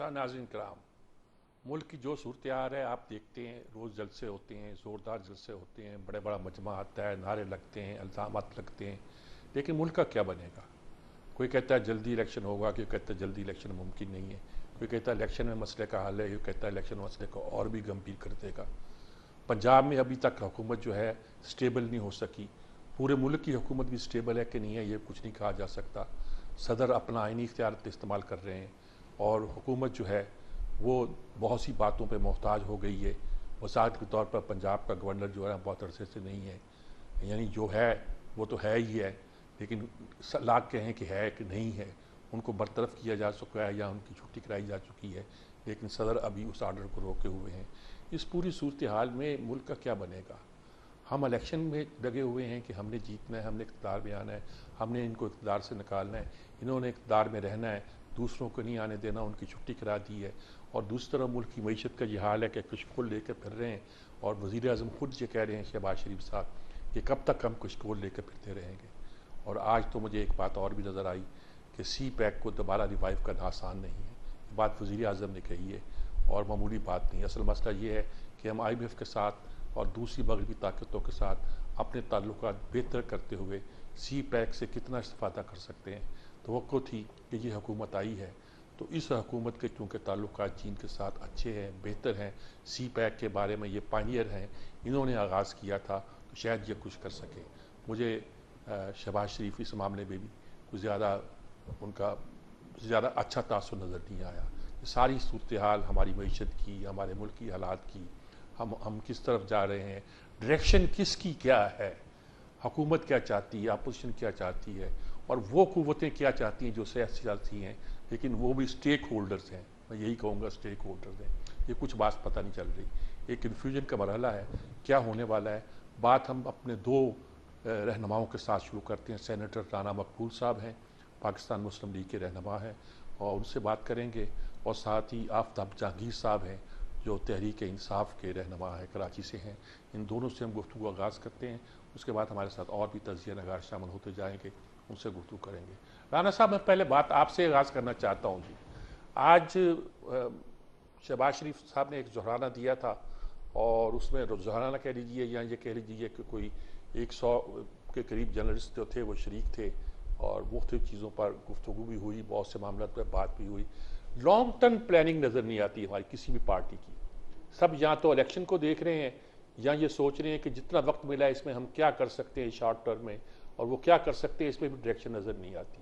नाज़रीन कराम, मुल्क की जो सूरत हाल है आप देखते हैं, रोज़ जलसे होते हैं, ज़ोरदार जलसे होते हैं, बड़े बड़ा मजमा आता है, नारे लगते हैं, इल्ज़ामात लगते हैं, लेकिन मुल्क का क्या बनेगा? कोई कहता है जल्दी इलेक्शन होगा, कोई कहता है जल्दी इलेक्शन मुमकिन नहीं है, कोई कहता है इलेक्शन में मसले का हल है, कोई कहता है इलेक्शन मसले को और भी गंभीर कर देगा। पंजाब में अभी तक हुकूमत जो है स्टेबल नहीं हो सकी। पूरे मुल्क की हुकूमत भी स्टेबल है कि नहीं है ये कुछ नहीं कहा जा सकता। सदर अपना आइनी इख्तियार इस्तेमाल कर रहे हैं और हुकूमत जो है वो बहुत सी बातों पे मोहताज हो गई है। वसात के तौर पर पंजाब का गवर्नर जो है बहुत अरसे से नहीं है, यानी जो है वो तो है ही है, लेकिन लाख कहें कि है कि नहीं है, उनको बरतरफ किया जा चुका है या उनकी छुट्टी कराई जा चुकी है, लेकिन सदर अभी उस आर्डर को रोके हुए हैं। इस पूरी सूरत हाल में मुल्क का क्या बनेगा? हम इलेक्शन में लगे हुए हैं कि हमने जीतना है, हमने इक़्तिदार में आना है, हमने इनको इक़्तिदार से निकालना है, इन्होंने इक़्तिदार में रहना है, दूसरों को नहीं आने देना, उनकी छुट्टी करा दी है। और दूसरी तरफ मुल्क की मीशत का ये हाल है कि कशकोल लेकर फिर रहे हैं और वज़ीर आज़म खुद ये कह रहे हैं शहबाज शरीफ साहब कि कब तक हम कशकोल लेकर फिरते रहेंगे। और आज तो मुझे एक बात और भी नज़र आई कि सी पैक को दोबारा रिवाइव करना आसान नहीं है। ये बात वज़ीर आज़म ने कही है और मामूली बात नहीं। असल मसला ये है कि हम IMF के साथ और दूसरी मगरबी ताकतों के साथ अपने ताल्लुकात बेहतर करते हुए सी पैक से कितना इस्तेफादा कर सकते हैं। तवक्को थी कि ये हुकूमत आई है तो इस हुकूमत के चूँकि ताल्लुकात चीन के साथ अच्छे हैं, बेहतर हैं, सी पैक के बारे में ये पायनियर हैं, इन्होंने आगाज़ किया था, तो शायद ये कुछ कर सके। मुझे शहबाज शरीफ इस मामले में भी कुछ ज़्यादा उनका ज़्यादा अच्छा तासुर नज़र नहीं आया। सारी सूरत हाल हमारी मीशत की, हमारे मुल्क की हालात की, हम किस तरफ जा रहे हैं, डायरेक्शन किसकी क्या है, हुकूमत क्या चाहती है, अपोजिशन क्या चाहती है और वो कुव्वतें क्या चाहती हैं जो सियासी हैं, लेकिन वो भी स्टेक होल्डर्स हैं। मैं यही कहूँगा स्टेक होल्डर्स हैं। ये कुछ बात पता नहीं चल रही। एक कन्फ्यूजन का मरहला है, क्या होने वाला है। बात हम अपने दो रहनुमाओं के साथ शुरू करते हैं। सेनेटर राना मकबूल साहब हैं, पाकिस्तान मुस्लिम लीग के रहनुमा हैं, और उनसे बात करेंगे। और साथ ही आफ्ताब जहांगीर साहब हैं जो तहरीक इंसाफ के रहनुमा है, कराची से हैं। इन दोनों से हम गुफ्तगू आगाज़ करते हैं। उसके बाद हमारे साथ और भी तजिया नगार शामिल होते जाएंगे, उनसे गुफ्तगू करेंगे। राना साहब, मैं पहले बात आपसे आगाज़ करना चाहता हूँ जी। आज शहबाज शरीफ साहब ने एक जोहराना दिया था और उसमें जोहराना कह लीजिए या ये कह लीजिए कि कोई 100 के करीब जर्नलिस्ट जो थे वो शरीक थे और मुख्तलिफ चीज़ों पर गुफ्तगू भी हुई, बहुत से मामलों पर बात भी हुई। लॉन्ग टर्म प्लानिंग नज़र नहीं आती हमारी किसी भी पार्टी की। सब या तो इलेक्शन को देख रहे हैं या ये सोच रहे हैं कि जितना वक्त मिला है इसमें हम क्या कर सकते हैं शॉर्ट टर्म में, और वो क्या कर सकते हैं इसमें भी डायरेक्शन नज़र नहीं आती।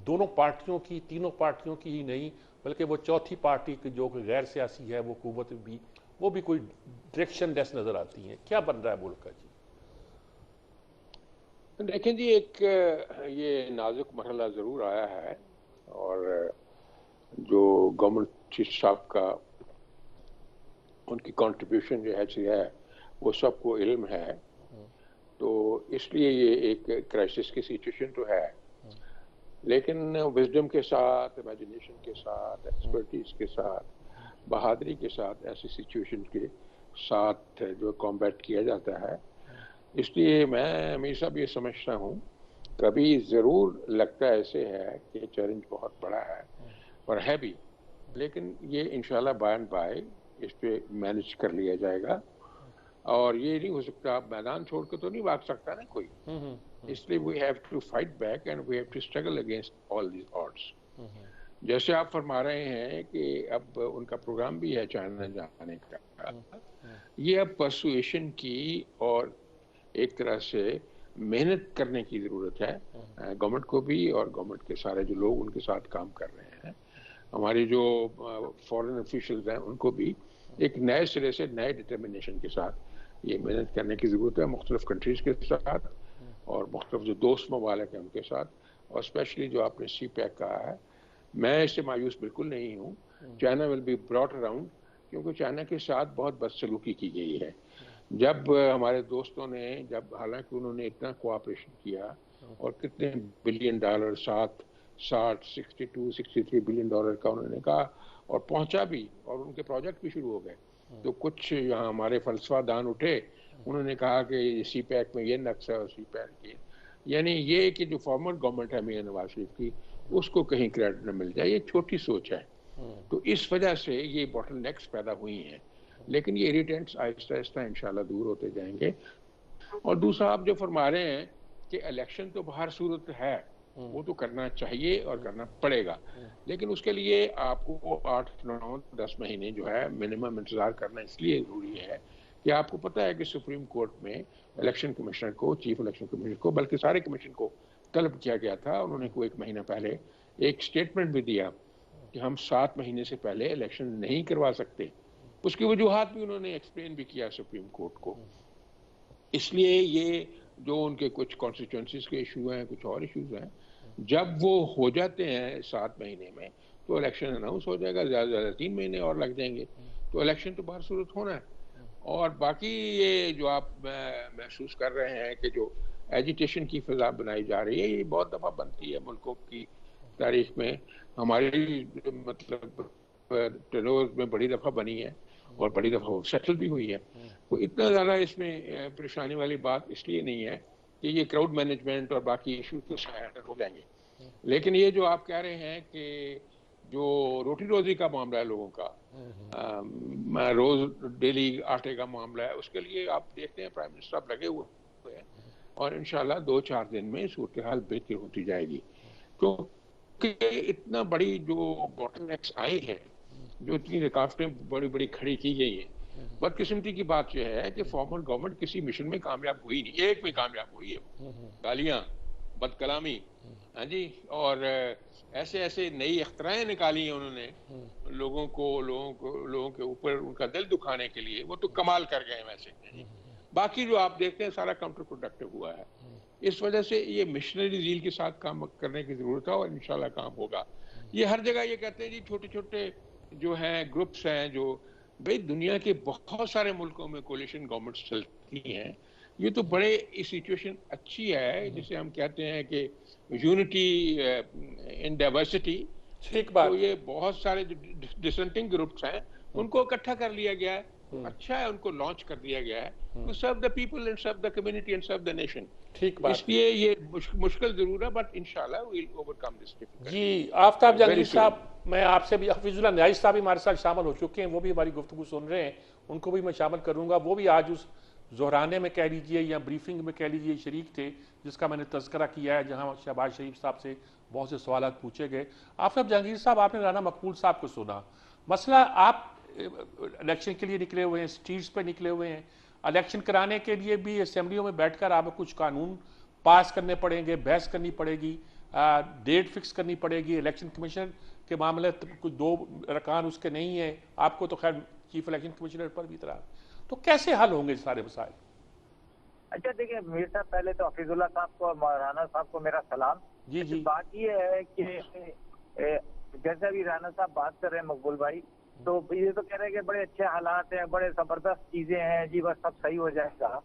दोनों पार्टियों की, तीनों पार्टियों की ही नहीं बल्कि वो चौथी पार्टी की जो कि गैर सियासी है, वो कुव्वत भी, वो भी कोई डायरेक्शन लेस नज़र आती हैं। क्या बन रहा है मुल्क का जी? देखें जी, एक ये नाजुक मरहला ज़रूर आया है और जो गवर्नमेंट चीफ साहब का उनकी कंट्रीब्यूशन जो है वो सबको इल्म है, तो इसलिए ये एक क्राइसिस की सिचुएशन तो है, लेकिन विजडम के साथ, इमेजिनेशन के साथ, एक्सपर्टीज के साथ, बहादुरी के साथ ऐसी सिचुएशन के साथ जो कॉम्बैट किया जाता है। इसलिए मैं हमेशा भी ये समझता हूँ, कभी ज़रूर लगता ऐसे है कि चैलेंज बहुत बड़ा है और है भी, लेकिन ये इंशाल्लाह बाय एंड बाय इस पे मैनेज कर लिया जाएगा। और ये नहीं हो सकता, आप मैदान छोड़ के तो नहीं भाग सकता ना कोई, इसलिए we have to fight back and we have to struggle against all these odds. जैसे आप फरमा रहे हैं कि अब उनका प्रोग्राम भी है चाइना जाने का, ये अब परसुएशन की और एक तरह से मेहनत करने की ज़रूरत है गवर्नमेंट को भी और गवर्नमेंट के सारे जो लोग उनके साथ काम कर रहे हैं, हमारी जो फॉरेन ऑफिशियल्स हैं उनको भी एक नए सिरे से नए डिटर्मिनेशन के साथ ये मेहनत करने की ज़रूरत है, मुख्तलिफ कंट्रीज़ के साथ और मुख्तलिफ जो दोस्त ममालिक हैं उनके साथ, और स्पेशली जो आपने सी पैक कहा है, मैं इससे मायूस बिल्कुल नहीं हूँ। China will be brought around, क्योंकि चाइना के साथ बहुत बदसलूकी की गई है। जब हमारे दोस्तों ने, जब हालांकि उन्होंने इतना कोऑपरेशन किया और कितने बिलियन डॉलर, 63 बिलियन डॉलर का उन्होंने कहा और पहुंचा भी, और उनके प्रोजेक्ट भी शुरू हो गए, तो कुछ यहाँ हमारे फलसफा दान उठे, उन्होंने कहा कि सी पैक में ये नक्शा और सी पैक के, यानी ये कि जो फॉर्मर गवर्नमेंट है मियां नवाज शरीफ की, उसको कहीं क्रेडिट न मिल जाए, ये छोटी सोच है। तो इस वजह से ये बॉटल नेक्स पैदा हुई हैं, लेकिन ये इरिटेंट्स आहिस्ता आहिस्ता इंशाल्लाह दूर होते जाएंगे। और दूसरा आप जो फरमा रहे हैं कि इलेक्शन तो बाहर सूरत है, वो तो करना चाहिए और करना पड़ेगा, लेकिन उसके लिए आपको 8, 9, 10 महीने जो है मिनिमम इंतजार करना इसलिए जरूरी है कि आपको पता है कि सुप्रीम कोर्ट में इलेक्शन कमिश्नर को, चीफ इलेक्शन कमिश्नर को, बल्कि सारे कमीशन को तलब किया गया था। उन्होंने को 1 महीना पहले एक स्टेटमेंट भी दिया कि हम 7 महीने से पहले इलेक्शन नहीं करवा सकते। उसकी वजूहात भी उन्होंने एक्सप्लेन भी किया सुप्रीम कोर्ट को। इसलिए ये जो उनके कुछ कॉन्स्टिट्यूंसीज के इशू हैं, कुछ और इश्यूज हैं, जब वो हो जाते हैं 7 महीने में तो इलेक्शन अनाउंस हो जाएगा। ज़्यादा से ज़्यादा 3 महीने और लग जाएंगे, तो इलेक्शन तो बाहर सूरत होना है। और बाकी ये जो आप महसूस कर रहे हैं कि जो एजिटेशन की फिजा बनाई जा रही है, ये बहुत दफ़ा बनती है मुल्कों की तारीख में। हमारी मतलब टेनोर में बड़ी दफ़ा बनी है और बड़ी दफ़ा वो सेटल भी हुई है। तो इतना ज़्यादा इसमें परेशानी वाली बात इसलिए नहीं है कि ये क्राउड मैनेजमेंट और बाकी इशू तो शायद हो जाएंगे। लेकिन ये जो आप कह रहे हैं कि जो रोटी रोजी का मामला है लोगों का, रोज डेली आटे का मामला है, उसके लिए आप देखते हैं प्राइम मिनिस्टर आप लगे हुए हैं और इंशाल्लाह 2-4 दिन में सूरत हाल बेहतर होती जाएगी। क्योंकि इतना बड़ी जो बॉटलनेक्स आई है, जो इतनी रुकावटें बड़ी बड़ी खड़ी की गई हैं, बदकिस्मती की बात यह है कि फॉर्मल गवर्नमेंट किसी मिशन में कामयाब हुई नहीं, एक में कामयाब हुई है। गालियां, बदकलामी, हाँ जी, और ऐसे ऐसे नई अख्तराएं निकाली हैं उन्होंने लोगों के ऊपर उनका दिल दुखाने के लिए। वो तो कमाल कर गए वैसे। बाकी जो आप देखते हैं सारा काउंटर प्रोडक्टिव हुआ है। इस वजह से ये मिशनरी जील के साथ काम करने की जरूरत है और इंशाल्लाह काम होगा। ये हर जगह ये कहते हैं जी छोटे छोटे जो हैं ग्रुप्स हैं, जो भाई दुनिया के बहुत सारे मुल्कों में कोलिशन गवर्नमेंट्स चलती हैं। ये तो बड़े सिचुएशन अच्छी है जिसे हम कहते हैं कि यूनिटी इन डाइवर्सिटी। ठीक बात। तो ये बहुत सारे डिसेंटिंग ग्रुप्स हैं, उनको इकट्ठा कर लिया गया है। अच्छा है, उनको लॉन्च कर दिया गया है to serve the people and serve the community and serve the nation. ठीक बात। इसलिए ये मुश्किल जरूर है, बट इंशाल्लाह we will overcome this difficulty. जी, आफ्ताब जहांगीर साहब, मैं आपसे भी, हफीजुल्लाह न्याजी साहब भी हमारे साथ शामिल हो चुके हैं, वो भी हमारी गुफ्तगू सुन रहे हैं, उनको भी मैं शामिल करूंगा। वो भी आज उस जोहराने में कह लीजिए या ब्रीफिंग में कह लीजिए शरीक थे जिसका मैंने तज़किरा किया है, जहां शहबाज शरीफ साहब से बहुत से सवाल पूछे गए। आफ्ताब जहांगीर साहब, आपने राना मकबूल साहब को सुना, मसला आप इलेक्शन के लिए निकले हुए हैं, स्ट्रीट्स पे निकले हुए हैं, इलेक्शन कराने के लिए भी असेंबलियों में बैठकर आपको कुछ कानून पास करने पड़ेंगे, बहस करनी पड़ेगी, डेट फिक्स करनी पड़ेगी। इलेक्शन कमीशन के मामले कुछ 2 रकान उसके नहीं है, आपको तो खैर चीफ इलेक्शन कमिश्नर पर भी इतराज, तो कैसे हल होंगे सारे मसाइल? अच्छा देखिए मीर साहब, पहले तो हफीजुल्लाह साहब को और राना साहब को मेरा सलाम। जी जी। बात ये है कि जैसे अभी राना साहब बात कर रहे हैं मकबूल भाई, तो ये तो कह रहे हैं कि बड़े अच्छे हालात हैं, बड़े जबरदस्त चीजें हैं जी, बस सब सही हो जाएगा।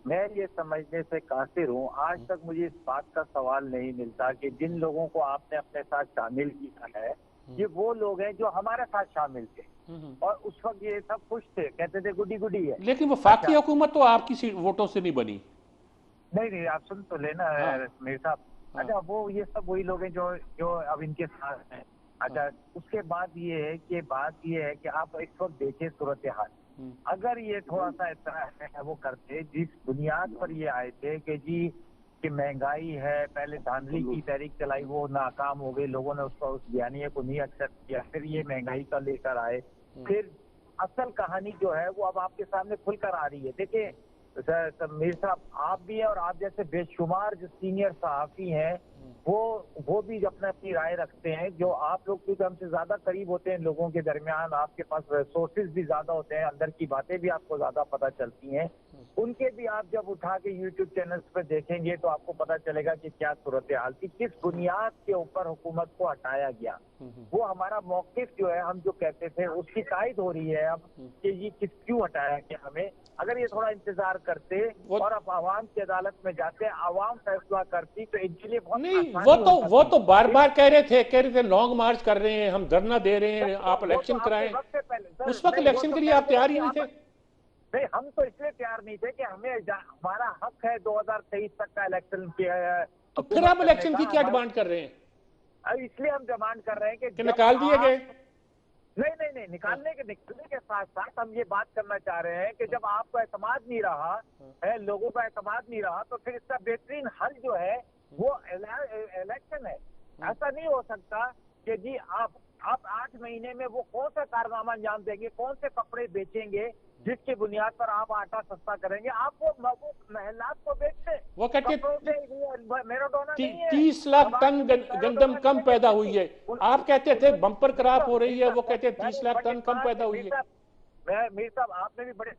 मैं ये समझने से कासिर हूँ, आज तक मुझे इस बात का सवाल नहीं मिलता कि जिन लोगों को आपने अपने साथ शामिल किया है, ये वो लोग हैं जो हमारे साथ शामिल थे और उस वक्त ये सब खुश थे, कहते थे गुडी गुडी है। लेकिन वफाकी हुकूमत तो आपकी वोटों से नहीं बनी। नहीं, आप सुन तो लेना मीर साहब। अच्छा, वो ये सब वही लोग हैं जो अब इनके साथ हैं। अच्छा, उसके बाद ये है कि आप इस वक्त देखिए सूरत हाल, अगर ये थोड़ा सा इतना वो करते जिस बुनियाद पर ये आए थे कि जी कि महंगाई है, पहले धांधली की तहरीक चलाई, वो नाकाम हो गई, लोगों ने उसका उस बयानिए को नहीं एक्सेप्ट किया, फिर ये महंगाई का लेकर आए, फिर असल कहानी जो है वो अब आपके सामने खुलकर आ रही है। देखिए मीर साहब, आप भी हैं और आप जैसे बेशुमार जो सीनियर सहाफी हैं वो भी अपने अपनी राय रखते हैं, जो आप लोग क्योंकि हमसे ज्यादा करीब होते हैं लोगों के दरमियान, आपके पास रिसोर्सेज भी ज्यादा होते हैं, अंदर की बातें भी आपको ज्यादा पता चलती हैं, उनके भी आप जब उठा के यूट्यूब चैनल्स पे देखेंगे तो आपको पता चलेगा कि क्या सूरत हाल थी, किस बुनियाद के ऊपर हुकूमत को हटाया गया। वो हमारा मौकिफ जो है, हम जो कहते थे उसकी तायद हो रही है अब कि ये क्यों हटाया गया हमें। अगर ये थोड़ा इंतजार करते और अब आवाम की अदालत में जाते, आवाम फैसला करती, तो इनके लिए बहुत नहीं, वो तो बार बार कह रहे थे लॉन्ग मार्च कर रहे हैं, हम धरना दे रहे हैं, आप इलेक्शन कराएं। उस वक्त इलेक्शन के लिए आप तैयार ही नहीं थे। नहीं, हम तो इसलिए तैयार नहीं थे कि हमारा हक है 2023 तक का इलेक्शन किया, तो फिर आप इलेक्शन की क्या डिमांड कर रहे हैं? इसलिए हम डिमांड कर रहे हैं कि निकाल दिए गए। नहीं, निकालने के साथ साथ हम ये बात करना चाह रहे हैं कि जब आपको एतमाद नहीं रहा है, लोगों का एतमाद नहीं रहा, तो फिर इसका बेहतरीन हल जो है वो इलेक्शन है। ऐसा नहीं हो सकता कि जी आप 8 महीने में वो कौन सा कारनामा अंजाम देंगे, कौन से कपड़े बेचेंगे जिसकी बुनियाद पर आप आटा सस्ता करेंगे। आप वो महलात को बेचते, वो कहते कपड़ों से मैराडोना नहीं है। 30 लाख टन गंदम कम पैदा हुई है। आप कहते थे बम्पर क्रॉप हो रही है, वो कहते हैं 30 लाख टन कम पैदा हुई है। मीर साहब, आपने भी बड़े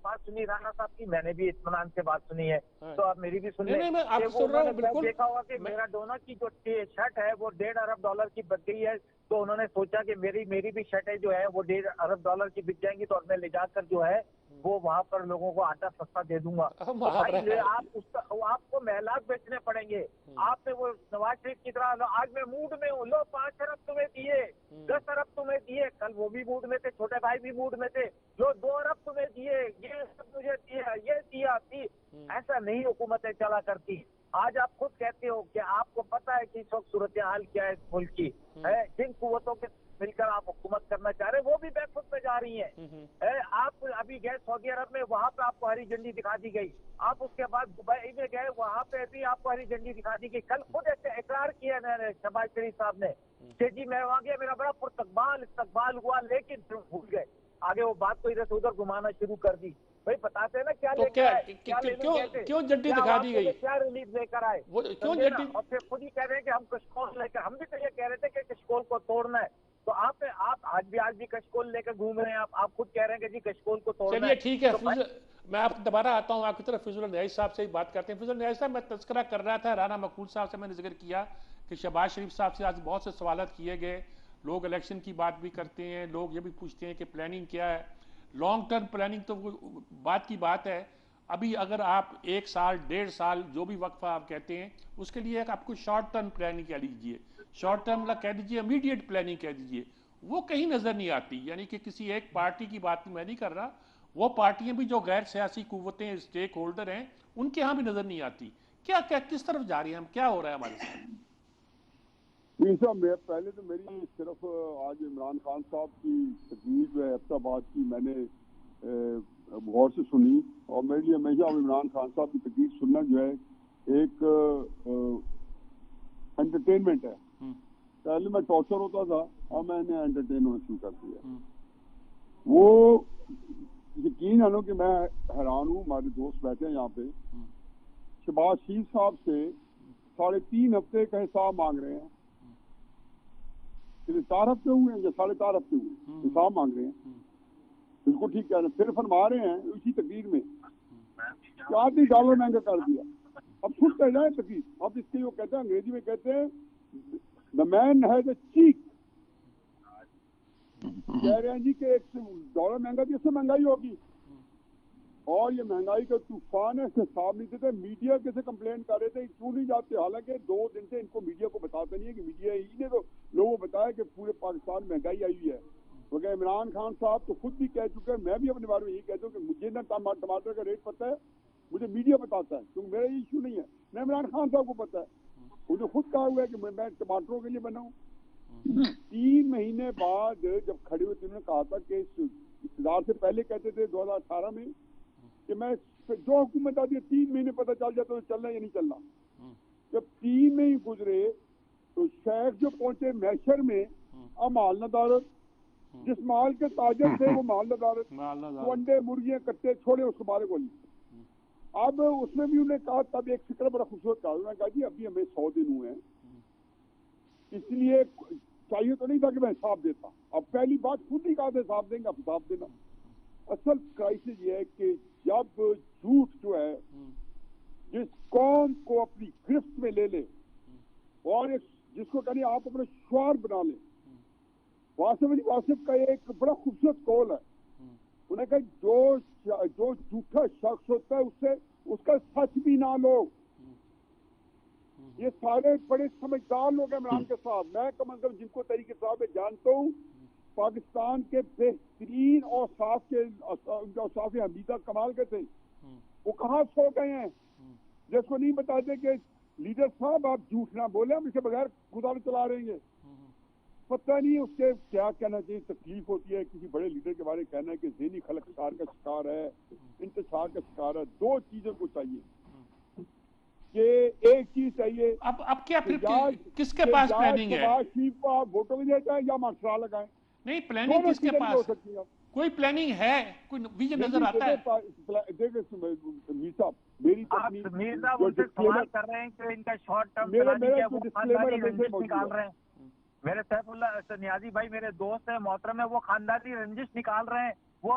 बात सुनी राणा साहब की, मैंने भी इत्मीनान से बात सुनी है, तो आप मेरी भी सुन लें। मैं आपको सुन रहा हूं, बिल्कुल। देखा होगा कि मैराडोना की जो शर्ट है वो $1.5 अरब की बिक गई है, तो उन्होंने सोचा कि मेरी भी शर्टें जो है वो $1.5 अरब की बिक जाएंगी, तो अब मैं ले जाकर जो है वो वहां पर लोगों को आटा सस्ता दे दूंगा। तो भाई आपको महलात बेचने पड़ेंगे। आपने वो नवाज शरीफ की तरह, आज मैं मूड में हूँ, लो 5 अरब तुम्हें दिए, 10 अरब तुम्हें दिए, कल वो भी मूड में थे, छोटे भाई भी मूड में थे, लो 2 अरब तुम्हें दिए, ये सब मुझे दिया, ये दिया थी। ऐसा नहीं हुकूमतें चला करती। आज आप खुद कहते हो कि आपको पता है कि इस वक्त सूरत हाल क्या है इस मुल्क की, है जिन कुव्वतों के मिलकर आप हुकूमत करना चाह रहे हैं वो भी बैकफुट पे जा रही है। आप अभी गए सऊदी अरब में, वहां पे आपको हरी झंडी दिखा दी गई। आप उसके बाद दुबई में गए, वहां पे भी आपको हरी झंडी दिखा दी गई। कल खुद इकरार किया शहबाज शरीफ साहब ने कि जी मैं वहां गया, मेरा बड़ा इस्तकबाल हुआ, लेकिन फिर भूल गए, आगे वो बात को इधर से उधर घुमाना शुरू कर दी। भाई बताते हैं ना क्या तो क्यों झंडी दिखा दी गई, क्या रिलीफ लेकर आए, वो क्यों झंडी? और फिर खुद ही कह रहे हैं कि हम कशकोल लेकर, हम भी तो ये कह रहे थे कि कशकोल को तोड़ना है, तो आप आज भी कशकोल लेकर घूम रहे हैं। आप खुद कह रहे हैं कि जी कशकोल को तोड़ना है। चलिए ठीक है, तो मैं आप दोबारा आता हूँ आपकी तरफ। फिजुल न्याज साहब से ही बात करते हैं। फिजुल न्याज साहब, मैं तस्करा कर रहा था, राना मकबूल साहब से मैंने जिक्र किया कि शहबाज शरीफ साहब से आज बहुत से सवाल किए गए। लोग इलेक्शन की बात भी करते हैं, लोग ये भी पूछते हैं कि प्लानिंग क्या है। लॉन्ग टर्म प्लानिंग तो बात की बात है, अभी अगर आप 1 साल 1.5 साल जो भी वक्फा आप कहते हैं, उसके लिए एक आपको शॉर्ट टर्म प्लानिंग कह लीजिए, शॉर्ट टर्म कह दीजिए, इमीडिएट प्लानिंग कह दीजिए, वो कहीं नजर नहीं आती। यानी कि किसी एक पार्टी की बात मैं नहीं कर रहा, वो पार्टियां भी जो गैर सियासी कुव्वतें, स्टेक होल्डर हैं, उनके यहाँ भी नजर नहीं आती। क्या क्या किस तरफ जा रही है, हम क्या हो रहा है हमारे साथ? पहले तो मेरी सिर्फ आज इमरान खान साहब की तकरीर जो है अब्बाबाद की मैंने गौर से सुनी, और मेरे लिए हमेशा इमरान खान साहब की तकरीर सुनना जो है एक एंटरटेनमेंट है। पहले मैं टॉर्चर होता था, और मैंने एंटरटेन होना शुरू कर दिया। वो यकीन है कि मैं हैरान हूँ, हमारे दोस्त बैठे हैं यहाँ पे, शहबाज शरीफ साहब से 3.5 हफ्ते का हिसाब मांग रहे हैं। 4 हफ्ते हुए हैं या 4.5 हफ्ते हुए, हिसाब मांग रहे हैं। बिल्कुल ठीक कह रहे हैं। फिर फरमा रहे हैं इसी तकरीर में $4 महंगा कर दिया। अब सुन कर जाए तकरीर, अब इसके वो कहते हैं, अंग्रेजी में कहते हैं द मैन हैज अ चीक। कह रहे हैं जी कि $1 महंगा दिया, इससे महंगाई होगी, और ये महंगाई का तूफान है, हिसाब नहीं देते। मीडिया कैसे कंप्लेन कर रहे थे, क्यों नहीं जाते, हालांकि 2 दिन से इनको मीडिया को बताते नहीं है कि मीडिया ही ने तो लोगों को बताया कि पूरे पाकिस्तान में महंगाई आई हुई है। तो क्या इमरान खान साहब तो खुद भी कह चुके हैं, मैं भी अपने बारे में यही कहता हूँ कि मुझे ना टमाटर का रेट पता है, मुझे मीडिया बताता है, क्योंकि मेरा ये इशू नहीं है, न इमरान खान साहब को पता है। मुझे खुद कहा हुआ है कि मैं टमाटरों के लिए बना हूँ। 3 महीने बाद जब खड़े हुए थे, उन्होंने कहा था कि इक़्तिदार से पहले कहते थे 2018 में कि मैं जो हुकूमत आती है 3 महीने पता चल जाता है चलना या नहीं चलना। जब 3 महीने गुजरे तो शेख जो पहुंचे मैशर में, अब माल नदारत, जिस माल के ताजर थे वो माल नदारत, तो अंडे मुर्गियां कट्टे छोड़े उसको मारे गोली। अब उसमें भी उन्हें कहा, तब एक फिक्र बड़ा खूबसूरत कहा, उन्होंने कहा जी अभी हमें 100 दिन हुए हैं, इसलिए चाहिए तो नहीं था कि मैं हिसाब देता। अब पहली बात खुद ही कहा था हिसाब देंगे, अब हिसाब देना। असल क्राइसिस ये है कि जब झूठ जो है जिस कौम को अपनी गिरफ्त में ले ले, और जिसको कहीं आप अपने श्वार बना लें। वासिफ का एक बड़ा खूबसूरत कौल है, उन्हें कहा जो झूठा शख्स होता है उससे उसका सच भी ना लो। ये सारे बड़े समझदार लोग हैं इमरान के साथ, मैं कम अज कम जिनको तरीके साहब जानता हूँ, पाकिस्तान के बेहतरीन औसाफ के उनके औसाफ हमीदा कमाल के थे, वो कहाँ सो गए हैं, जिसको नहीं बताते कि लीडर साहब आप झूठ ना बोले, हम इसे बगैर गुजारा चला रहे हैं। पता नहीं उसके क्या कहना चाहिए, तकलीफ होती है किसी बड़े लीडर के बारे में कहना है कि ज़हनी खलकसार का शिकार है, इंतशार का शिकार है। दो चीजों को चाहिए कि एक चीज चाहिए, अब क्या फिर किसके पास प्लानिंग है? नवाज शरीफ को आप वोटों में देते हैं या मार्शल लगाएं? नहीं, प्लानिंग किसके पास हो सकती है? कोई प्लानिंग है, कोई विजन नजर आता है? देखिए मीर साहब, मेरी पत्नी मीर साहब उनसे सवाल कर रहे हैं कि इनका शॉर्ट टर्म प्लानिंग है, वो खानदानी रंजिश निकाल रहे हैं। मेरे सैफुल्लाह नियाजी भाई मेरे दोस्त है, मोहतरम है, वो खानदानी रंजिश निकाल रहे हैं। वो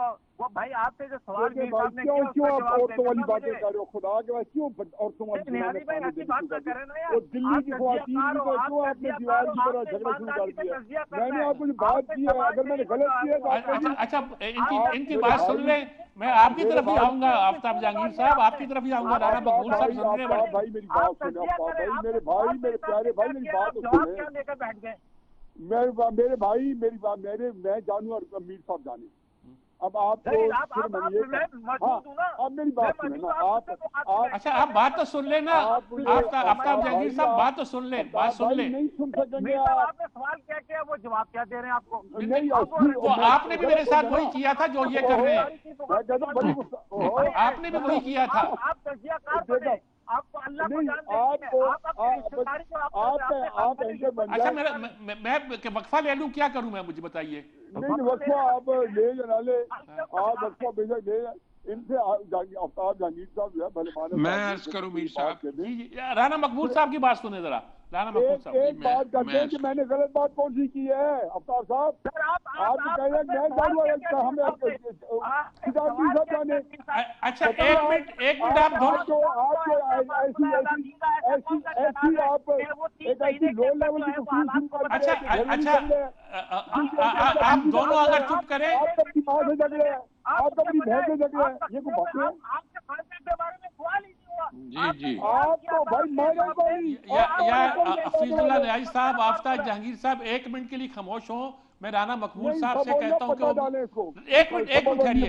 भाई आपसे जो सवाल मीर साहब ने किया उसका जवाब औरतों वाली बातें कर रहे हो, खुदा के बाद क्यों औरतों वाली नियाजी भाई ऐसी बात ना करें ना यार। वो दिल्ली की ख्वातीन को क्यों आपने दीवार की तरह झगड़ा शुरू कर दिया? मैंने आपको जो बात की है, अगर मैंने गलत की है तो अच्छा इनकी बात सुन ले। मैं आपकी तरफ ही आऊंगा, आफ्ताब जहांगीर साहब आपकी तरफ ही आऊंगा। राना मकबूल साहब सुन रहे हैं? भाई मेरी बात सुने, भाई मेरे भाई, मेरे प्यारे भाई, मेरी बात तो सुने। क्या लेकर बैठ गए? मेरे भाई, मेरी बात, मैं जानू और मीर साहब जाने। अब आप तो अब मेरी बात सुने ना आप। अच्छा आप बात तो सुन लेना, आफ्ताब जहांगीर साहब बात तो सुन ले, बात सुन ले। नहीं सुन सकेंगे आपने सवाल क्या किया, वो जवाब क्या दे रहे हैं आपको? नहीं, तो आपने भी मेरे साथ वही किया था जो ये कर रहे हैं, आपने भी वही किया था। आप तजियाकार बने, आपको अल्लाह को जानते हैं, आप एंकर बन अच्छा जाए। मैं वक्फा ले लूं, क्या करूं मैं, मुझे बताइए। नहीं वक्फा आप ले या ना ले, आप वक्फा बेशक ले। इनसे आफ्ताब जहांगीर साहब जो है भले माने, मैं अर्ज करूं मीर साहब, राना मकबूल साहब की बात सुने जरा। राना मकबूल साहब एक बात करते हैं कि मैंने गलत बात कौन सी की है आफ्ताब साहब? आप कह रहे हैं मैं जानू, हमें सब जाने। अच्छा एक मिनट आप दोनों ऐसी आप एक ऐसी लो लेवल की गुफ्तगू शुरू कर अच्छा आप दोनों अगर चुप करें। आप सबकी माँ से झगड़े हैं, आप अपनी बहन से झगड़े हैं, ये कोई बात है? आपके फैसले के बारे में सवाल ही नहीं हुआ। जी आप तो भाई माने कोई हफीजुल्लाह न्याजी साहब, आफ्ताब जहांगीर साहब 1 मिनट के लिए खामोश हो। मैं राना मकबूल साहब से कहता हूं कि एक मिनट ठहरिए।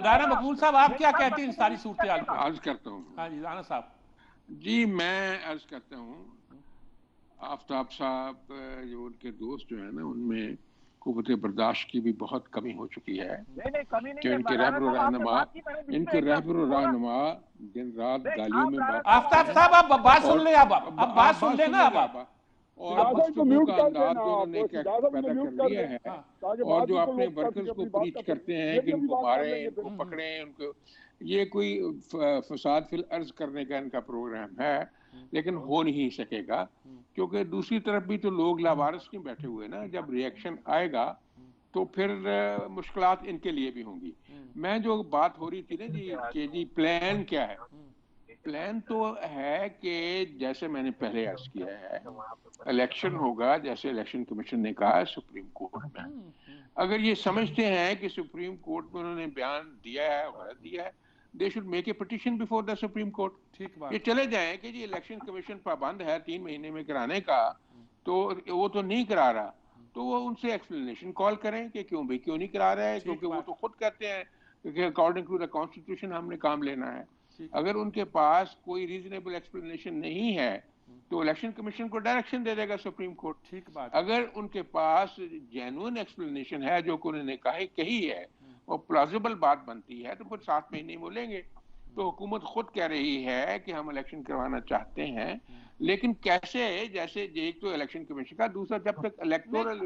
राना मकबूल साहब आप क्या कहते हैं सारी सूरत हाल पर? अर्ज करता हूँ। हाँ जी राना साहब। जी मैं अर्ज करता हूँ, आफ्ताब साहब जो उनके दोस्त जो है ना, उनमें कुव्वत बर्दाश्त की भी बहुत कमी हो चुकी है। कि इनके रहबर रहनुमा दिन रात गालियों में बात। आफ्ताब साहब आप बात सुन ले, अब बात सुन ले ना। अब और गुफ्तगू का अंदाज जो उन्होंने पैदा कर लिया है, और जो अपने वर्कर्स को प्रीच करते हैं कि उनको मारें, इनको पकड़ें, उनको, ये कोई फसाद फिल अर्ज करने का इनका प्रोग्राम है, लेकिन हो नहीं सकेगा। क्योंकि दूसरी तरफ भी तो लोग लावारिस नहीं बैठे हुए ना। जब रिएक्शन आएगा तो फिर मुश्किलात इनके लिए भी होंगी। मैं जो बात हो रही थी ना जी कि जी प्लान क्या है, प्लान तो है कि जैसे मैंने पहले अर्ज किया है, इलेक्शन होगा जैसे इलेक्शन कमीशन ने कहा है सुप्रीम कोर्ट में। अगर ये समझते हैं कि सुप्रीम कोर्ट में उन्होंने बयान दिया है, गलत दिया है, they should make a petition before the supreme court. ठीक बात। ये चले जाएं कि जी इलेक्शन कमीशन पाबंद है 3 महीने में कराने का, तो वो तो नहीं करा रहा, तो वो उनसे एक्सप्लेनेशन कॉल करें कि क्यों नहीं करा रहा है, क्योंकि वो तो खुद कहते हैं कि अकॉर्डिंग टू द कॉन्स्टिट्यूशन हमने काम लेना है। अगर उनके पास कोई रीजनेबल एक्सप्लेनेशन नहीं है तो इलेक्शन कमीशन को डायरेक्शन दे देगा सुप्रीम कोर्ट। ठीक बात। अगर उनके पास जेन्युइन एक्सप्लेनेशन है जो उन्होंने कही है और प्लॉजिबल बात बनती है, तो फिर 7 महीने बोलेंगे। तो हुकूमत खुद कह रही है कि हम इलेक्शन करवाना चाहते हैं, लेकिन कैसे? जैसे एक तो इलेक्शन कमीशन का, दूसरा जब तक इलेक्टोरल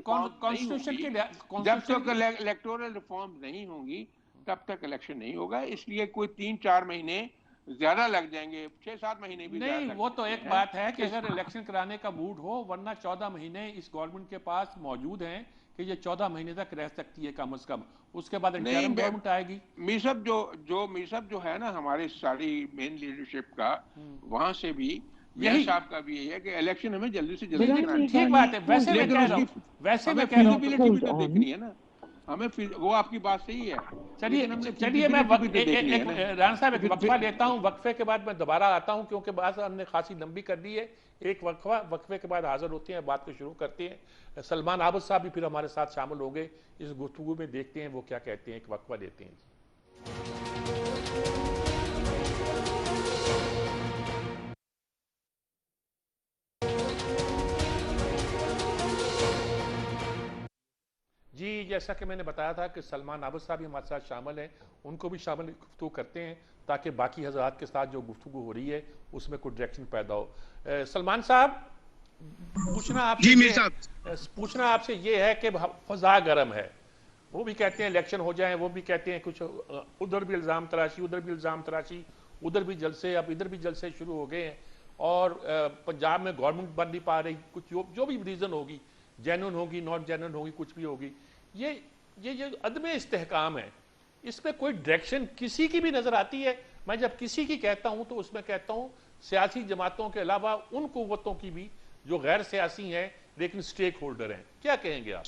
रिफॉर्म नहीं होंगी तब तक इलेक्शन नहीं होगा। इसलिए कोई 3-4 महीने ज्यादा लग जाएंगे, 6-7 महीने भी नहीं। वो तो एक बात है कि अगर इलेक्शन कराने का मूड हो, वरना 14 महीने इस गवर्नमेंट के पास मौजूद हैं कि ये 14 महीने तक रह सकती है कम से कम। उसके बाद इंटरिम गवर्नमेंट आएगी। मीर साहब जो है ना हमारे सारी मेन लीडरशिप का, वहां से भी यही साहब का भी यही है कि इलेक्शन हमें जल्दी से जल्दी कराना है। ठीक बात है। वैसे मैं कह रहा हूं फिजिबिलिटी भी तो देखनी है ना हमें। वो आपकी बात सही है। चलिए मैं राणा साहब एक वक्फा लेता हूं, वक्फे के बाद मैं दोबारा आता हूं, क्योंकि बात हमने खासी लंबी कर दी है। एक वक्फे के बाद हाजिर होते हैं, बात को शुरू करते हैं। सलमान आबद साहब भी फिर हमारे साथ शामिल होंगे इस गुफ्तगू में, देखते हैं वो क्या कहते हैं। एक वक्फा देते हैं। जी, जैसा कि मैंने बताया था कि सलमान आबिद साहब भी हमारे साथ शामिल हैं, उनको भी शामिल गुफ्तगू करते हैं ताकि बाकी हज़रात के साथ जो गुफ्तगू हो रही है उसमें कोई डायरेक्शन पैदा हो। सलमान साहब, पूछना आपसे ये है कि फ़ज़ा गर्म है, वो भी कहते हैं इलेक्शन हो जाए, वो भी कहते हैं कुछ उधर भी इल्ज़ाम तराशी, उधर भी इल्ज़ाम तराशी, उधर भी जलसे, अब इधर भी जलसे शुरू हो गए हैं और पंजाब में गवर्नमेंट बन नहीं पा रही, कुछ जो भी रीज़न होगी, जेन्युइन होगी, नॉट जेन्युइन होगी, कुछ भी होगी, ये अदम इस्तेहकाम है, इसमें कोई डायरेक्शन किसी की भी नज़र आती है? मैं जब किसी की कहता हूँ तो उसमें कहता हूँ सियासी जमातों के अलावा उन कुव्वतों की भी जो गैर सियासी हैं लेकिन स्टेक होल्डर हैं। क्या कहेंगे आप?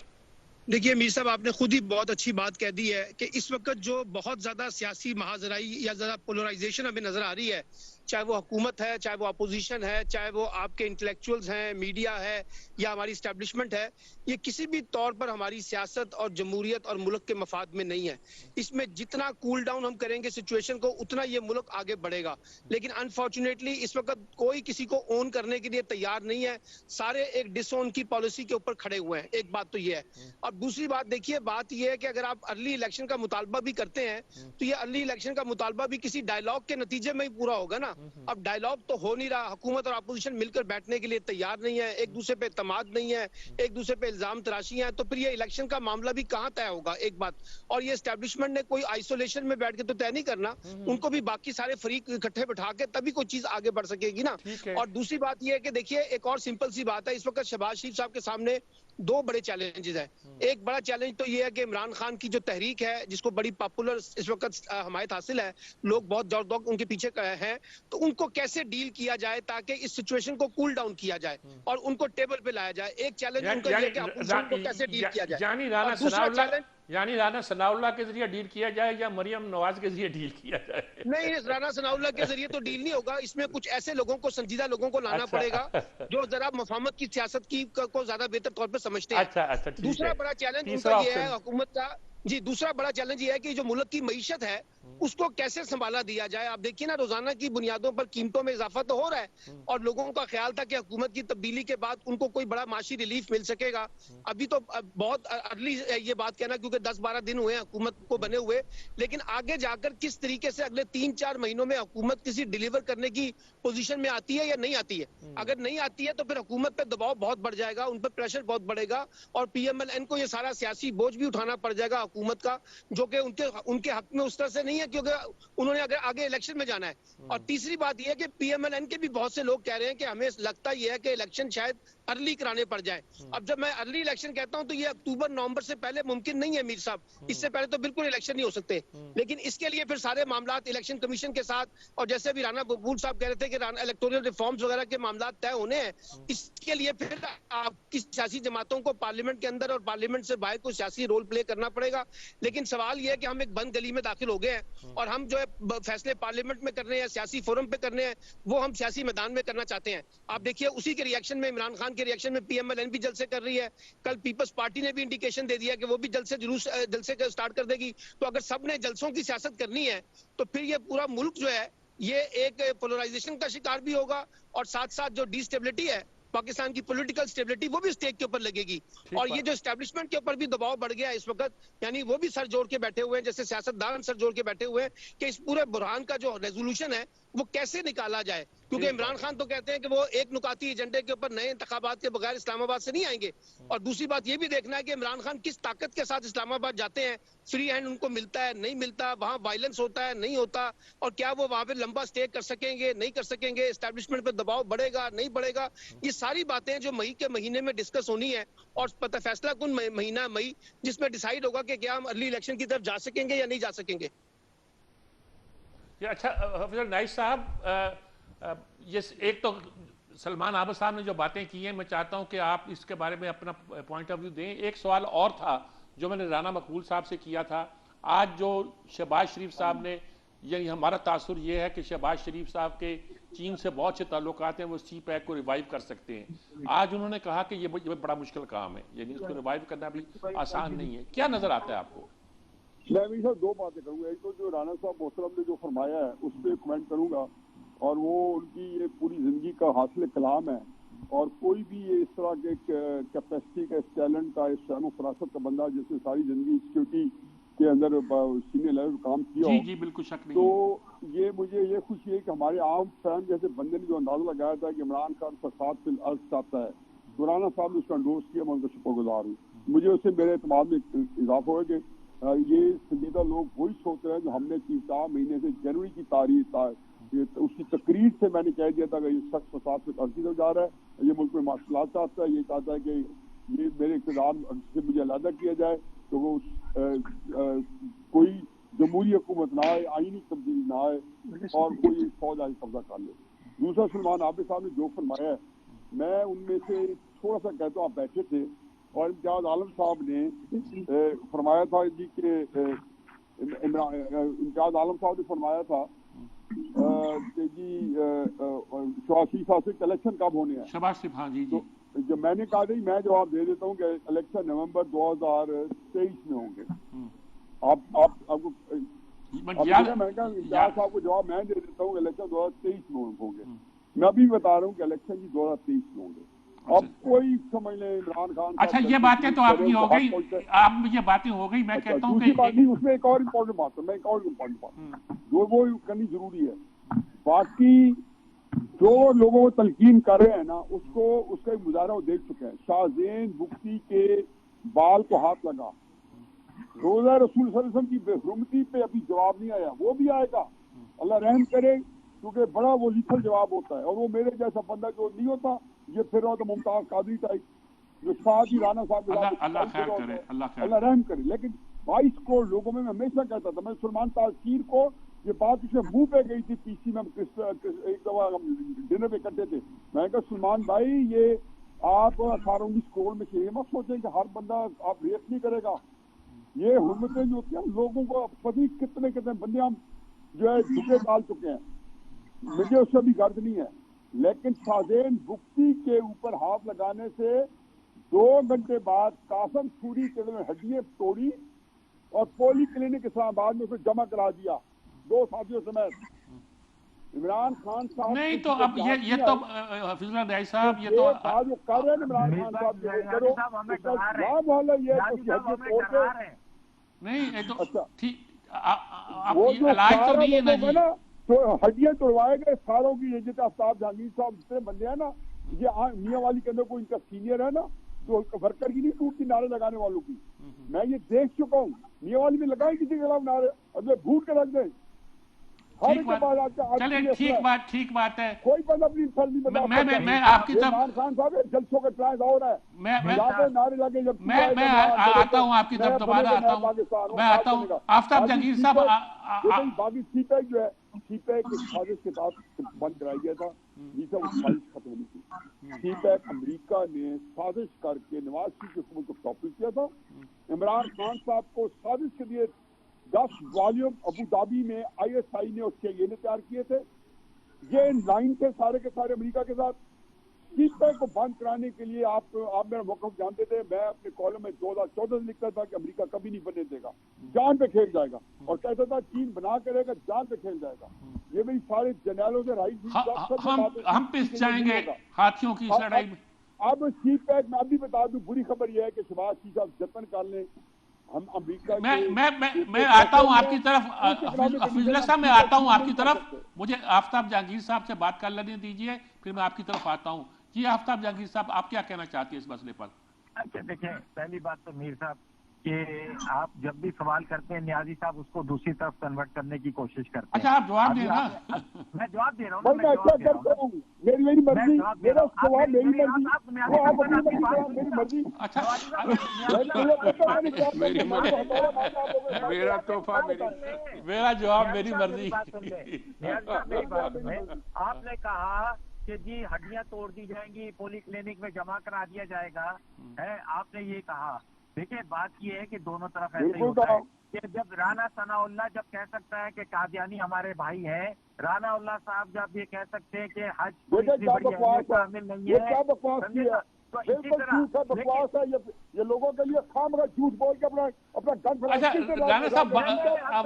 देखिए मीर साहब, आपने खुद ही बहुत अच्छी बात कह दी है कि इस वक्त जो बहुत ज्यादा सियासी महाजराई या ज्यादा पोलराइजेशन हमें नजर आ रही है, चाहे वो हुकूमत है, चाहे वो अपोजिशन है, चाहे वो आपके इंटेलेक्चुअल्स हैं, मीडिया है या हमारी इस्टेब्लिशमेंट है, ये किसी भी तौर पर हमारी सियासत और जमहूरियत और मुल्क के मफाद में नहीं है। इसमें जितना कूल डाउन हम करेंगे सिचुएशन को, उतना ये मुल्क आगे बढ़ेगा। लेकिन अनफॉर्चुनेटली इस वक्त कोई किसी को ओन करने के लिए तैयार नहीं है, सारे एक डिसओन की पॉलिसी के ऊपर खड़े हुए हैं। एक बात तो ये है। और दूसरी बात देखिए, बात ये है कि अगर आप अर्ली इलेक्शन का मुतालबा भी करते हैं तो ये अर्ली इलेक्शन का मुतालबा भी किसी डायलॉग के नतीजे में ही पूरा होगा ना। अब डायलॉग तो हो नहीं रहा, हुकूमत और अपोजिशन मिलकर बैठने के लिए तैयार नहीं है, एक दूसरे पे इत्तेमाद नहीं है, एक दूसरे पे इल्जाम तराशी है, तो फिर ये इलेक्शन का मामला भी कहां तय होगा? एक बात। और ये एस्टेब्लिशमेंट ने कोई आइसोलेशन में बैठ के तो तय नहीं करना, उनको भी बाकी सारे फरीक इकट्ठे बैठा के तभी कोई चीज आगे बढ़ सकेगी ना। और दूसरी बात ये है कि देखिए, एक और सिंपल सी बात है, इस वक्त शहबाज शरीफ साहब के सामने दो बड़े चैलेंजेस हैं। एक बड़ा चैलेंज तो ये है कि इमरान खान की जो तहरीक है, जिसको बड़ी पॉपुलर इस वक्त हमायत हासिल है, लोग बहुत जोर दौड़ उनके पीछे हैं, तो उनको कैसे डील किया जाए ताकि इस सिचुएशन को कूल डाउन किया जाए और उनको टेबल पे लाया जाए। एक चैलेंज उनका ये है कि अपोजिशन को कैसे डील किया जाए। यानी राना सनाउल्लाह के जरिए डील किया जाए या मरियम नवाज के जरिए डील किया जाए? नहीं, राना सनाउल्लाह के जरिए तो डील नहीं होगा। इसमें कुछ ऐसे लोगों को, संजीदा लोगों को लाना पड़ेगा जो जरा मफाहमत की सियासत की को ज्यादा बेहतर तौर पर समझते हैं। दूसरा बड़ा चैलेंज उनका ये है हुकूमत का, जी दूसरा बड़ा चैलेंज ये है कि जो मुल्क की मईशत है उसको कैसे संभाला दिया जाए। आप देखिए ना, रोजाना की बुनियादों पर कीमतों में इजाफा तो हो रहा है और लोगों का ख्याल था कि हुकूमत की तब्दीली के बाद उनको कोई बड़ा माशी रिलीफ मिल सकेगा। अभी तो बहुत अर्ली ये बात कहना, क्योंकि 10-12 दिन हुए हुकूमत को बने हुए, लेकिन आगे जाकर किस तरीके से अगले 3-4 महीनों में हुकूमत किसी डिलीवर करने की पोजीशन में आती है या नहीं आती है। अगर नहीं आती है तो फिर हुकूमत पे दबाव बहुत बढ़ जाएगा, उन पर प्रेशर बहुत बढ़ेगा और PMLN को ये सारा सियासी बोझ भी उठाना पड़ जाएगा हुकूमत का, जो कि उनके हक में उस तरह से नहीं है, क्योंकि उन्होंने अगर आगे इलेक्शन में जाना है। और तीसरी बात यह है कि PMLN के भी बहुत से लोग कह रहे हैं कि हमें लगता यह है कि इलेक्शन शायद अर्ली कराने पड़ जाए। अब जब मैं अर्ली इलेक्शन कहता हूं तो ये अक्टूबर-नवंबर से पहले मुमकिन नहीं है मीर साहब, इससे पहले तो बिल्कुल इलेक्शन नहीं हो सकते। लेकिन इसके लिए फिर सारे मामलात इलेक्शन कमीशन के साथ, और जैसे अभी राना बबूल साहब कह रहे थे कि इलेक्टोरल रिफॉर्म्स वगैरह के मामलात तय होने हैं, इसके लिए फिर आपकी सियासी जमातों को पार्लियामेंट के अंदर और पार्लियामेंट से बाहर को सियासी रोल प्ले करना पड़ेगा। लेकिन सवाल यह है कि हम एक बंद गली में दाखिल हो गए हैं और हम जो है फैसले पार्लियामेंट में करने हैं, सियासी फोरम पे करने हैं, वो हम सियासी मैदान में करना चाहते हैं। आप देखिए, उसी के रिएक्शन में, इमरान खान के रिएक्शन में PMLN भी जलसे कर रही है। कल पीपल्स पार्टी ने भी इंडिकेशन दे दिया कि वो भी जलसे स्टार्ट कर देगी। तो अगर सब ने जलसों की सियासत करनी है तो फिर ये पूरा मुल्क जो है ये एक पोलराइजेशन का शिकार भी होगा और साथ साथ जो डिस्टेबिलिटी है पाकिस्तान की पॉलिटिकल स्टेबिलिटी, वो भी स्टेट के ऊपर लगेगी। और ये जो एस्टेब्लिशमेंट के ऊपर भी दबाव बढ़ गया है इस वक्त, यानी वो भी सर जोड़ के बैठे हुए हैं, जैसे सियासतदान सर जोड़ के बैठे हुए हैं कि इस पूरे बुरहान का जो रेजोल्यूशन है वो कैसे निकाला जाए। क्योंकि इमरान खान तो कहते हैं कि वो एक नुकाती एजेंडे के ऊपर नए इंतखाबात के बगैर इस्लामाबाद से नहीं आएंगे। और दूसरी बात ये भी देखना है कि इमरान खान किस ताकत के साथ इस्लामाबाद जाते हैं, फ्री हैंड उनको मिलता है नहीं मिलता, वहां वायलेंस होता है नहीं होता, और क्या वो वहां पे लंबा स्टे कर सकेंगे नहीं कर सकेंगे, एस्टेब्लिशमेंट पे दबाव बढ़ेगा नहीं बढ़ेगा। ये सारी बातें जो मई के महीने में डिस्कस होनी है और पता फैसला कौन महीना मई, जिसमें डिसाइड होगा कि क्या हम अर्ली इलेक्शन की तरफ जा सकेंगे या नहीं जा सकेंगे। अच्छा हफीजुल नाइस साहब, ये एक तो सलमान आबिद साहब ने जो बातें की हैं, मैं चाहता हूं कि आप इसके बारे में अपना पॉइंट ऑफ व्यू दें। एक सवाल और था जो मैंने राना मकबूल साहब से किया था। आज जो शहबाज शरीफ साहब ने, यानी हमारा तासुर ये है कि शहबाज शरीफ साहब के चीन से बहुत से ताल्लुकात हैं, वो CPAC को रिवाइव कर सकते हैं। आज उन्होंने कहा कि ये बड़ा मुश्किल काम है, यानी उसको रिवाइव करना भी आसान नहीं है। क्या नजर आता है आपको? मैं भी सर दो बातें करूंगा। एक तो जो राना साहब मोहतरम ने जो फरमाया है उस पर कमेंट करूंगा, और वो उनकी ये पूरी जिंदगी का हासिल कलाम है और कोई भी ये इस तरह के कैपेसिटी का, इस टैलेंट का, इस शान फरासत का बंदा जिसने सारी जिंदगी सिक्योरिटी के अंदर सीनियर लेवल काम किया जी जी बिल्कुल शक नहीं। तो ये मुझे ये खुशी है कि हमारे आम फैन जैसे बंदे ने जो अंदाजा लगाया था कि इमरान खान फसाद फिल अर्ज चाहता है, राना साहब ने उसका एंडोर्स किया, मैं उनका शुक्रगुजार हूँ। मुझे उससे मेरे एतमाद में इजाफा हो कि ये संजीदा लोग वही सोच रहे हैं जो हमने 3 महीने से जनवरी की तारीख उसकी तकरीर से मैंने कह दिया था कि ये सख्त फसाद फिल अर्ज की तरफ जा रहा है, ये मुल्क में मार्शल चाहता है, ये चाहता है कि ये मेरे इक़्तिदार से मुझे अलहदा किया जाए, तो वो कोई जमहूरी हुकूमत ना आए, आईनी तब्दीली ना आए और कोई फौज आगे कब्जा कर ले। दूसरा सलमान आबिद साहब ने जो फरमाया है, मैं उनमें से थोड़ा सा कहता हूँ, आप बैठे थे और इम्तियाज आलम साहब ने फरमाया था जी कि इम्तियाज आलम साहब ने फरमाया था कि जी शहबाज शरीफ साहब से इलेक्शन कब होने हैं। शहबाज शरीफ, हाँ जी जी। तो जब मैंने कहा नहीं, मैं जवाब दे देता हूँ कि इलेक्शन नवंबर 2023 में होंगे। आपको मैंने कहा इम्तियाज साहब को जवाब मैं दे देता हूँ, इलेक्शन 2023 में होंगे। मैं अभी बता रहा हूँ कि इलेक्शन जी 2023 में होंगे। अब कोई समझ ले इमरान खान। अच्छा, ये बातें तो आपकी हो गई, आप ये बातें हो गई। मैं कहता हूँ कि उसमें एक और इम्पोर्टेंट बात है, मैं एक और इम्पोर्टेंट बात जो वो करनी जरूरी है। बाकी जो लोगों को तलकीन कर रहे हैं ना, उसको उसका एक मुजाहरा वो देख चुके हैं। शाहजेन बुख्ती के बाल को हाथ लगा, रोजा रसूल सल्लल्लाहु अलैहि वसल्लम की बेहुरमती पे अभी जवाब नहीं आया, वो भी आएगा, अल्लाह रहम करे, क्योंकि बड़ा वो लिखल जवाब होता है। और वो मेरे जैसा बंदा जो नहीं होता, ये फिर तो मुमताज कादरी टाइप जो साथ ही राना साहब अल्लाह रहम करे। लेकिन 22 करोड़ लोगों में मैं हमेशा कहता था, मैं सलमान ताजकीर को ये बात उसके मुंह पे गई थी पीसी में, एक दफा हम डिनर पे करते थे, मैं कहा सलमान भाई ये आप 18-19 करोड़ में से मत सोचें कि हर बंदा आप रेट नहीं करेगा। ये हुर्मतें जो होती हैं लोगों को, पता कितने कितने बंदे हम जो है झुके डाल चुके हैं, मुझे उससे भी गर्द नहीं है। लेकिन शाहजेन बुख्ती के ऊपर हाथ लगाने से 2 घंटे बाद कासम सूरी के हड्डियां तोड़ी और पोली क्लिनिक इस्लामाबाद में उसे जमा करा दिया 2 साथियों समेत। इमरान खान साहब नहीं तो अब ये तो हफीजुल्लाह रईस साहब ये तो जो कर रहे हैं इमरान खान साहब नहीं, ये तो अच्छा ठीक, इलाज तो नहीं है ना जी। तो हड्डियां तोड़वाए गए सारों की, ये आफ्ताब जहांगीर साहब जितने बंदे हैं ना, ये मियाँ वाली के अंदर कोई इनका सीनियर है ना, तो वर्कर की नहीं टूटती नारे लगाने वालों की। मैं ये देख चुका हूँ, मियाँ वाली में लगाए किसी के खिलाफ नारे, अब भूट के रख दें। ठीक बात है। कोई बंदा अपनी इंसल्ट नहीं बता। मैं आपकी तरफ इमरान खान साहब जलसों का ट्रायल हो रहा है, नारे लगे। जब मैं आता हूँ आपकी तरफ, दोबारा आता हूँ, मैं आता हूँ। आफ्ताब जहांगीर साहब बाकी सीपैक जो है, सीपैक एक साजिश के साथ बंद कराया गया था, जिससे वो साजिश खत्म होनी थी। सीपैक अमेरिका ने साजिश करके नवाज शरीफ की हुकूमत को टॉपल किया था। इमरान खान साहब को साजिश के लिए 10 वॉल्यूम अबू धाबी में ISI ने और CIA ने तैयार किए थे। ये लाइन थे सारे के सारे अमेरिका के साथ। सीपैक को बंद कराने के लिए आप मेरा मौक़िफ़ जानते थे। मैं अपने कॉलम में 2014 से लिखता था कि अमेरिका कभी नहीं बनने देगा, जान पे खेल जाएगा, और कहता था चीन बना करेगा, जान पे खेल जाएगा। ये मेरी सारे जनरलों से हम पिस जाएंगे हाथियों की लड़ाई में। अब सीपैक में अभी बता दूं, बुरी खबर यह है कि शहबाज शरीफ साहब जतन कर लें, हम अमेरिका मैं आता हूँ आपकी तरफ, हफीजुल्लाह साहब मैं आता हूँ आपकी तरफ। मुझे आफ्ताब जहांगीर साहब से बात कर लेने दीजिए, फिर मैं आपकी तरफ आता हूँ। जी आफ्ताब जहांगीर साहब, आप क्या कहना चाहती है इस मसले पर? अच्छा देखिए, पहली बात तो मीर साहब कि आप जब भी सवाल करते हैं नियाजी साहब उसको दूसरी तरफ कन्वर्ट करने की कोशिश करते हैं। अच्छा, आप जवाब देना। मैं जवाब दे रहा हूँ, मेरी मर्जी, मेरा सवाल मेरी मर्जी। अच्छा, मेरा तोहफा मेरा जवाब मेरी मर्जी। आपने कहा कि जी हड्डियां तोड़ दी जाएंगी, पोली क्लिनिक में जमा करा दिया जाएगा, है आपने ये कहा। देखिए बात ये है कि दोनों तरफ ऐसे ही होता है कि जब राना सनाउल्लाह जब कह सकता है कि कादियानी हमारे भाई हैं, रानाउल्लाह साहब जब ये कह सकते हैं कि हज शामिल नहीं है, तो इसी तरह बकवास है, ये लोगों के लिए खामखा झूठ बोल के अपना गन। अच्छा राणा साहब, आप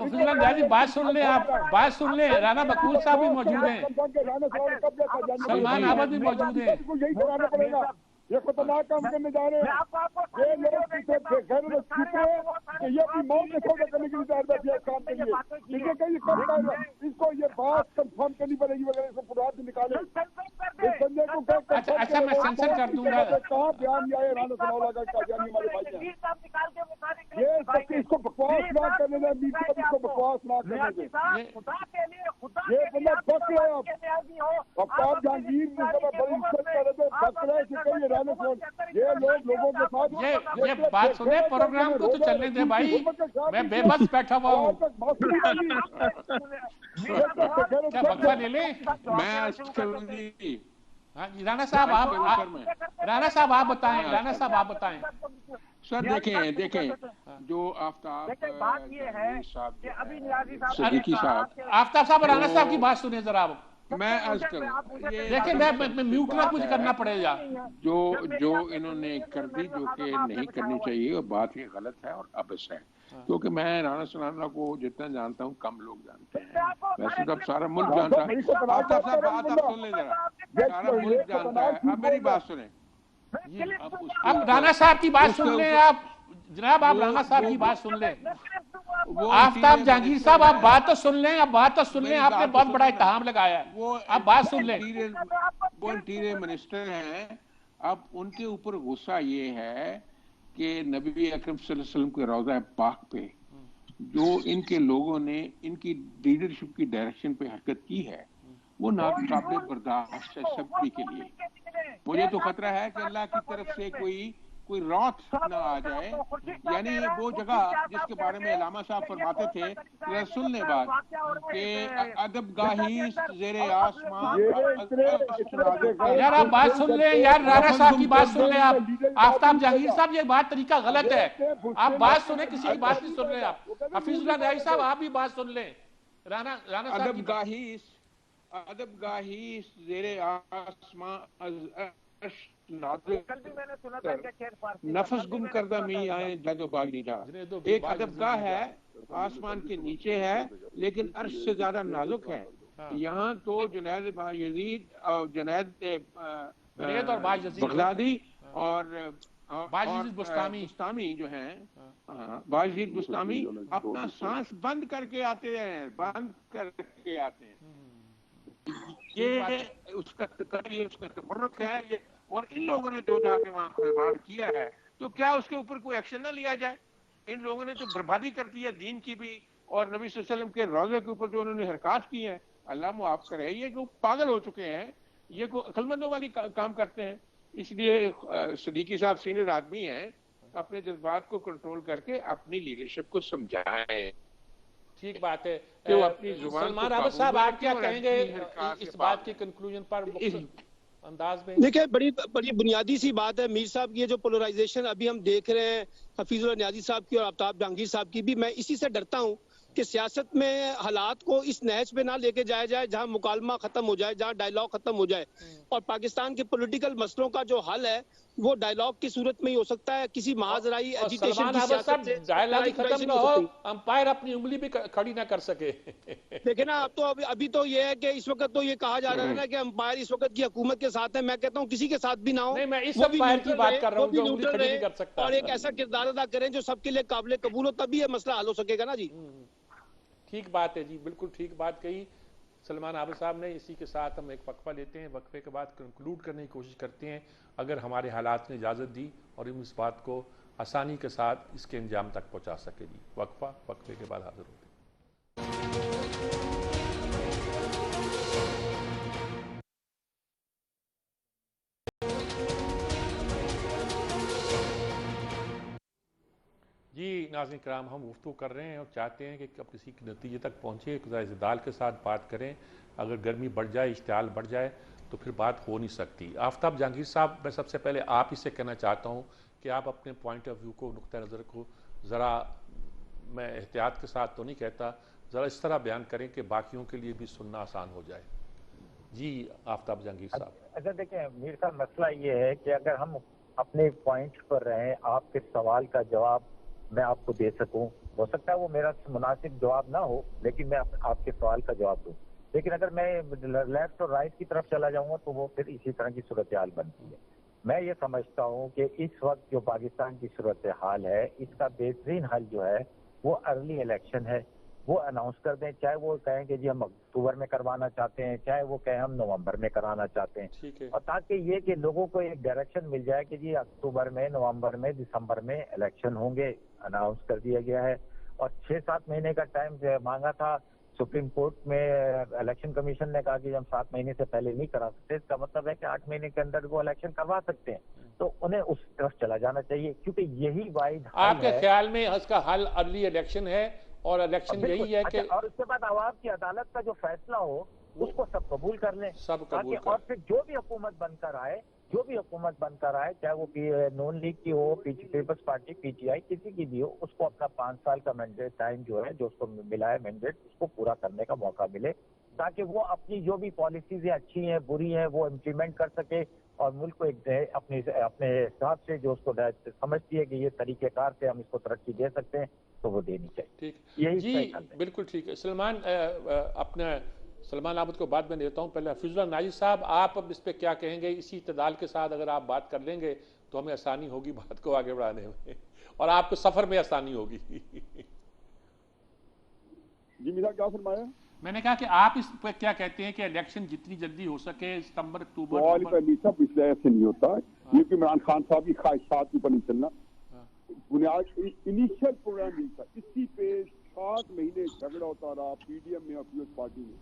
बात सुन लें, आप बात सुन लें। राणा बकूल साहब भी मौजूद हैं, सलमान अहमद भी मौजूद हैं। यही कराना पड़ेगा, ये खतरनाक काम करने जा रहे हैं। ये लोग ये अपनी मौत से सौदा करने के लिए तैयार बैठे हैं काम के लिए। इनके कहीं कम कर रहे हैं, इसको ये बात कंफर्म करनी पड़ेगी वगैरह, इसको पुरात से निकाले इस बंदे को। अच्छा मैं सेंसर कर दूंगा। कहाँ बयान दिया है राणा सनाउल्लाह का कादियानी हमारे भाई हैं। ये इसको बकवास ना करने दें, मीडिया इसको बकवास ना करने दें। ये बंदा बक रहे अब आप जहांगीर बड़ी इज्जत कर रहे थे, बक रहे ये राणा सनाउल्लाह। ये लोगों के साथ ये बात सुने, प्रोग्राम को तो चलने दे भाई, मैं बेबस बैठा हुआ हूँ। क्या बक्सा ले ले? हाँ जी राणा साहब, आप बताएं। राणा साहब आप बताएं। सर देखें जो आफ्ताब बात ये है कि अभी सिद्दीकी साहब, आफ्ताब साहब राणा साहब की बात सुनिए जरा। आप मैं अर्ज करूं, देखिए मैं म्यूट ना कुछ करना पड़ेगा। जो इन्होंने कर दी, जो कि नहीं करनी चाहिए, वो बात ही गलत है और अबस है। क्योंकि मैं राणा सनाउल्लाह को जितना जानता हूँ कम लोग जानते हैं, वैसे तो सारा मुल्क जानता है। आफ्ताब साहब बात आप सुन लें जरा, सारा मुल्क जानता है। अब मेरी बात सुने, अब राणा साहब की बात सुन लें आप जनाब, आप राणा साहब की बात सुन लें। आफ्ताब जहांगीर साहब आप बात तो सुन लें, आपने बहुत बड़ा इत्तेहाम लगाया है, आप बात सुन लें। वो इंटीरियर मिनिस्टर हैं, अब उनके ऊपर गुस्सा ये है कि नबी अकरम सल्लल्लाहु अलैहि वसल्लम के रौज़ा पाक पे जो इनके लोगों ने इनकी लीडरशिप की डायरेक्शन पे हरकत की है, वो नाकाबिल बर्दाश्त है सभी के लिए। मुझे तो खतरा है कि अल्लाह की तरफ से कोई रौत न आ जाए। यानी वो जगह जिसके बारे में अलामा साहब फरमाते थे, सुन ले बात कि अदब गाही ज़ेरे आसमान। यार आप बात सुन ले यार, राणा साहब की बात सुन ले आप। आफ्ताब जहांगीर साहब ये बात तरीका गलत है, आप बात सुने, किसी की बात नहीं सुन रहे आप। हफीजुल्लाह न्याई साहब आप भी बात सुन ले। राणा साहब अदब गाही ज़ेरे आसमान नफस गुम करदा मी आए जग बाग लीला। एक अदबगाह है, आसमान के नीचे है, लेकिन अर्श से ज्यादा नाजुक है। यहाँ तो जुनैद बायजीद और जुनैद बगदादी और बुस्तामी जो हैं, बायजीद बुस्तामी अपना सांस बंद करके आते हैं। ये उसका तबर्रुक है। और इन लोगों ने जो जाके वहाँ खिलवाड़ किया है, तो क्या उसके ऊपर कोई एक्शन ना लिया जाए? इन लोगों ने तो बर्बादी कर दी है दीन की भी, और नबी सल्लल्लाहु अलैहि वसल्लम के रोज़े के ऊपर जो उन्होंने हरकत की है, अल्लाह माफ करे, ये जो पागल हो चुके हैं, ये को अक्लमंदों वाली काम करते हैं। इसलिए सिद्दीकी साहब सीनियर आदमी हैं, अपने जज्बात को कंट्रोल करके अपनी लीडरशिप को समझाएं। ठीक बात है। सलमान अहमद साहब आप क्या कहेंगे इस बात के कंक्लूजन पर अंदाज में? देखिए बड़ी बुनियादी सी बात है मीर साहब की, ये जो पोलराइजेशन अभी हम देख रहे हैं हफीजुल्लाह न्याजी साहब की और आफ्ताब जहांगीर साहब की भी, मैं इसी से डरता हूँ कि सियासत में हालात को इस नहज पे ना लेके जाया जाए जहाँ मुकालमा खत्म हो जाए, जहाँ डायलॉग खत्म हो जाए। और पाकिस्तान के पॉलिटिकल मसलों का जो हल है वो डायलॉग की सूरत में ही हो सकता है, किसी महाजराई एजिटेशन की सियासत से डायलॉग ही खत्म ना हो, अंपायर अपनी उंगली भी खड़ी ना कर सके। देखिए ना, अब तो अभी तो ये है कि इस वक्त तो ये कहा जा रहा है ना कि अंपायर इस वक्त की हुकूमत के साथ है। मैं कहता हूँ किसी के साथ भी ना हो, मैं इस अंपायर की बात कर रहा हूँ जो उंगली खड़ी नहीं कर सकता, और एक ऐसा किरदार अदा करें जो सबके लिए काबिल कबूल हो, तभी ये मसला हल हो सकेगा ना जी। ठीक बात है जी, बिल्कुल ठीक बात कही सलमान अहमद साहब ने। इसी के साथ हम एक वक्फा लेते हैं, वक्फे के बाद कंक्लूड करने की कोशिश करते हैं, अगर हमारे हालात ने इजाज़त दी और हम इस बात को आसानी के साथ इसके अंजाम तक पहुंचा सके जी। वक्फे के बाद हाजिर होते हैं। जी नाज़रीन कराम, हम गुफ्तगू कर रहे हैं और चाहते हैं कि अब किसी के नतीजे तक पहुँचे, इज़्दाल के साथ बात करें। अगर गर्मी बढ़ जाए, इश्तियाल बढ़ जाए तो फिर बात हो नहीं सकती। आफ्ताब जहांगीर साहब, मैं सबसे पहले आप ही से कहना चाहता हूँ कि आप अपने पॉइंट ऑफ व्यू को, नुक्ता नज़र को ज़रा, मैं एहतियात के साथ तो नहीं कहता, ज़रा इस तरह बयान करें कि बाकियों के लिए भी सुनना आसान हो जाए। जी आफ्ताब जहांगीर साहब। अच्छा देखिए मीर साहब, मसला ये है कि अगर हम अपने पॉइंट पर रहें, आपके सवाल का जवाब मैं आपको दे सकूं। हो सकता है वो मेरा मुनासिब जवाब ना हो, लेकिन मैं आपके सवाल का जवाब दूं। लेकिन अगर मैं लेफ्ट और राइट की तरफ चला जाऊंगा तो वो फिर इसी तरह की सूरत हाल बनती है। मैं ये समझता हूँ कि इस वक्त जो पाकिस्तान की सूरत हाल है, इसका बेहतरीन हल जो है वो अर्ली इलेक्शन है। वो अनाउंस कर दें, चाहे वो कहें कि जी हम अक्टूबर में करवाना चाहते हैं, चाहे वो कहें हम नवंबर में कराना चाहते हैं, और ताकि ये कि लोगों को एक डायरेक्शन मिल जाए कि जी अक्टूबर में, नवंबर में, दिसंबर में इलेक्शन होंगे, अनाउंस कर दिया गया है। और 6-7 महीने का टाइम मांगा था सुप्रीम कोर्ट में, इलेक्शन कमीशन ने कहा कि हम 7 महीने से पहले नहीं करा सकते। इसका मतलब है कि 8 महीने के अंदर वो इलेक्शन करवा सकते हैं, तो उन्हें उस तरफ चला जाना चाहिए, क्योंकि यही वाइड आपके ख्याल में इसका हल अर्ली इलेक्शन है, और इलेक्शन यही है कि और उसके बाद आवाम की अदालत का जो फैसला हो उसको सब कबूल कर लें, सब कबूल कर। और फिर जो भी हुकूमत बनकर आए, चाहे वो नून लीग की हो, पीपल्स पार्टी, पीटीआई, किसी की भी हो, उसको अपना 5 साल का मैंडेट टाइम जो है, जो उसको मिला है मैंडेट, उसको पूरा करने का मौका मिले, ताकि वो अपनी जो भी पॉलिसीज अच्छी हैं, बुरी हैं, वो इम्प्लीमेंट कर सके, और मुल्क को एक अपने हिसाब से जो उसको समझती है कि ये तरीकेकार से हम इसको तरक्की दे सकते हैं, तो वो देनी चाहिए। ठीक, यही जी बिल्कुल ठीक है। सलमान आबद को बाद में देता हूँ। पहले हफीजुल्लाह नाजी साहब, आप अब इस पर क्या कहेंगे? इसी इत्तेदाल के साथ अगर आप बात कर लेंगे तो हमें आसानी होगी बात को आगे बढ़ाने में, और आपको सफर में आसानी होगी। जी मेरा क्या फरमाया? मैंने कहा कि आप इस पर क्या कहते हैं कि इलेक्शन जितनी जल्दी हो सके, सितंबर, अक्टूबर, ऐसे नहीं होता, क्योंकि इमरान खान साहब की ख्वाहिशात ऊपर नहीं चलना। बुनियाद इनिशियल प्रोग्राम नहीं था, इसी पे 7 महीने झगड़ा होता रहा पीडीएम में और पीपल्स पार्टी में,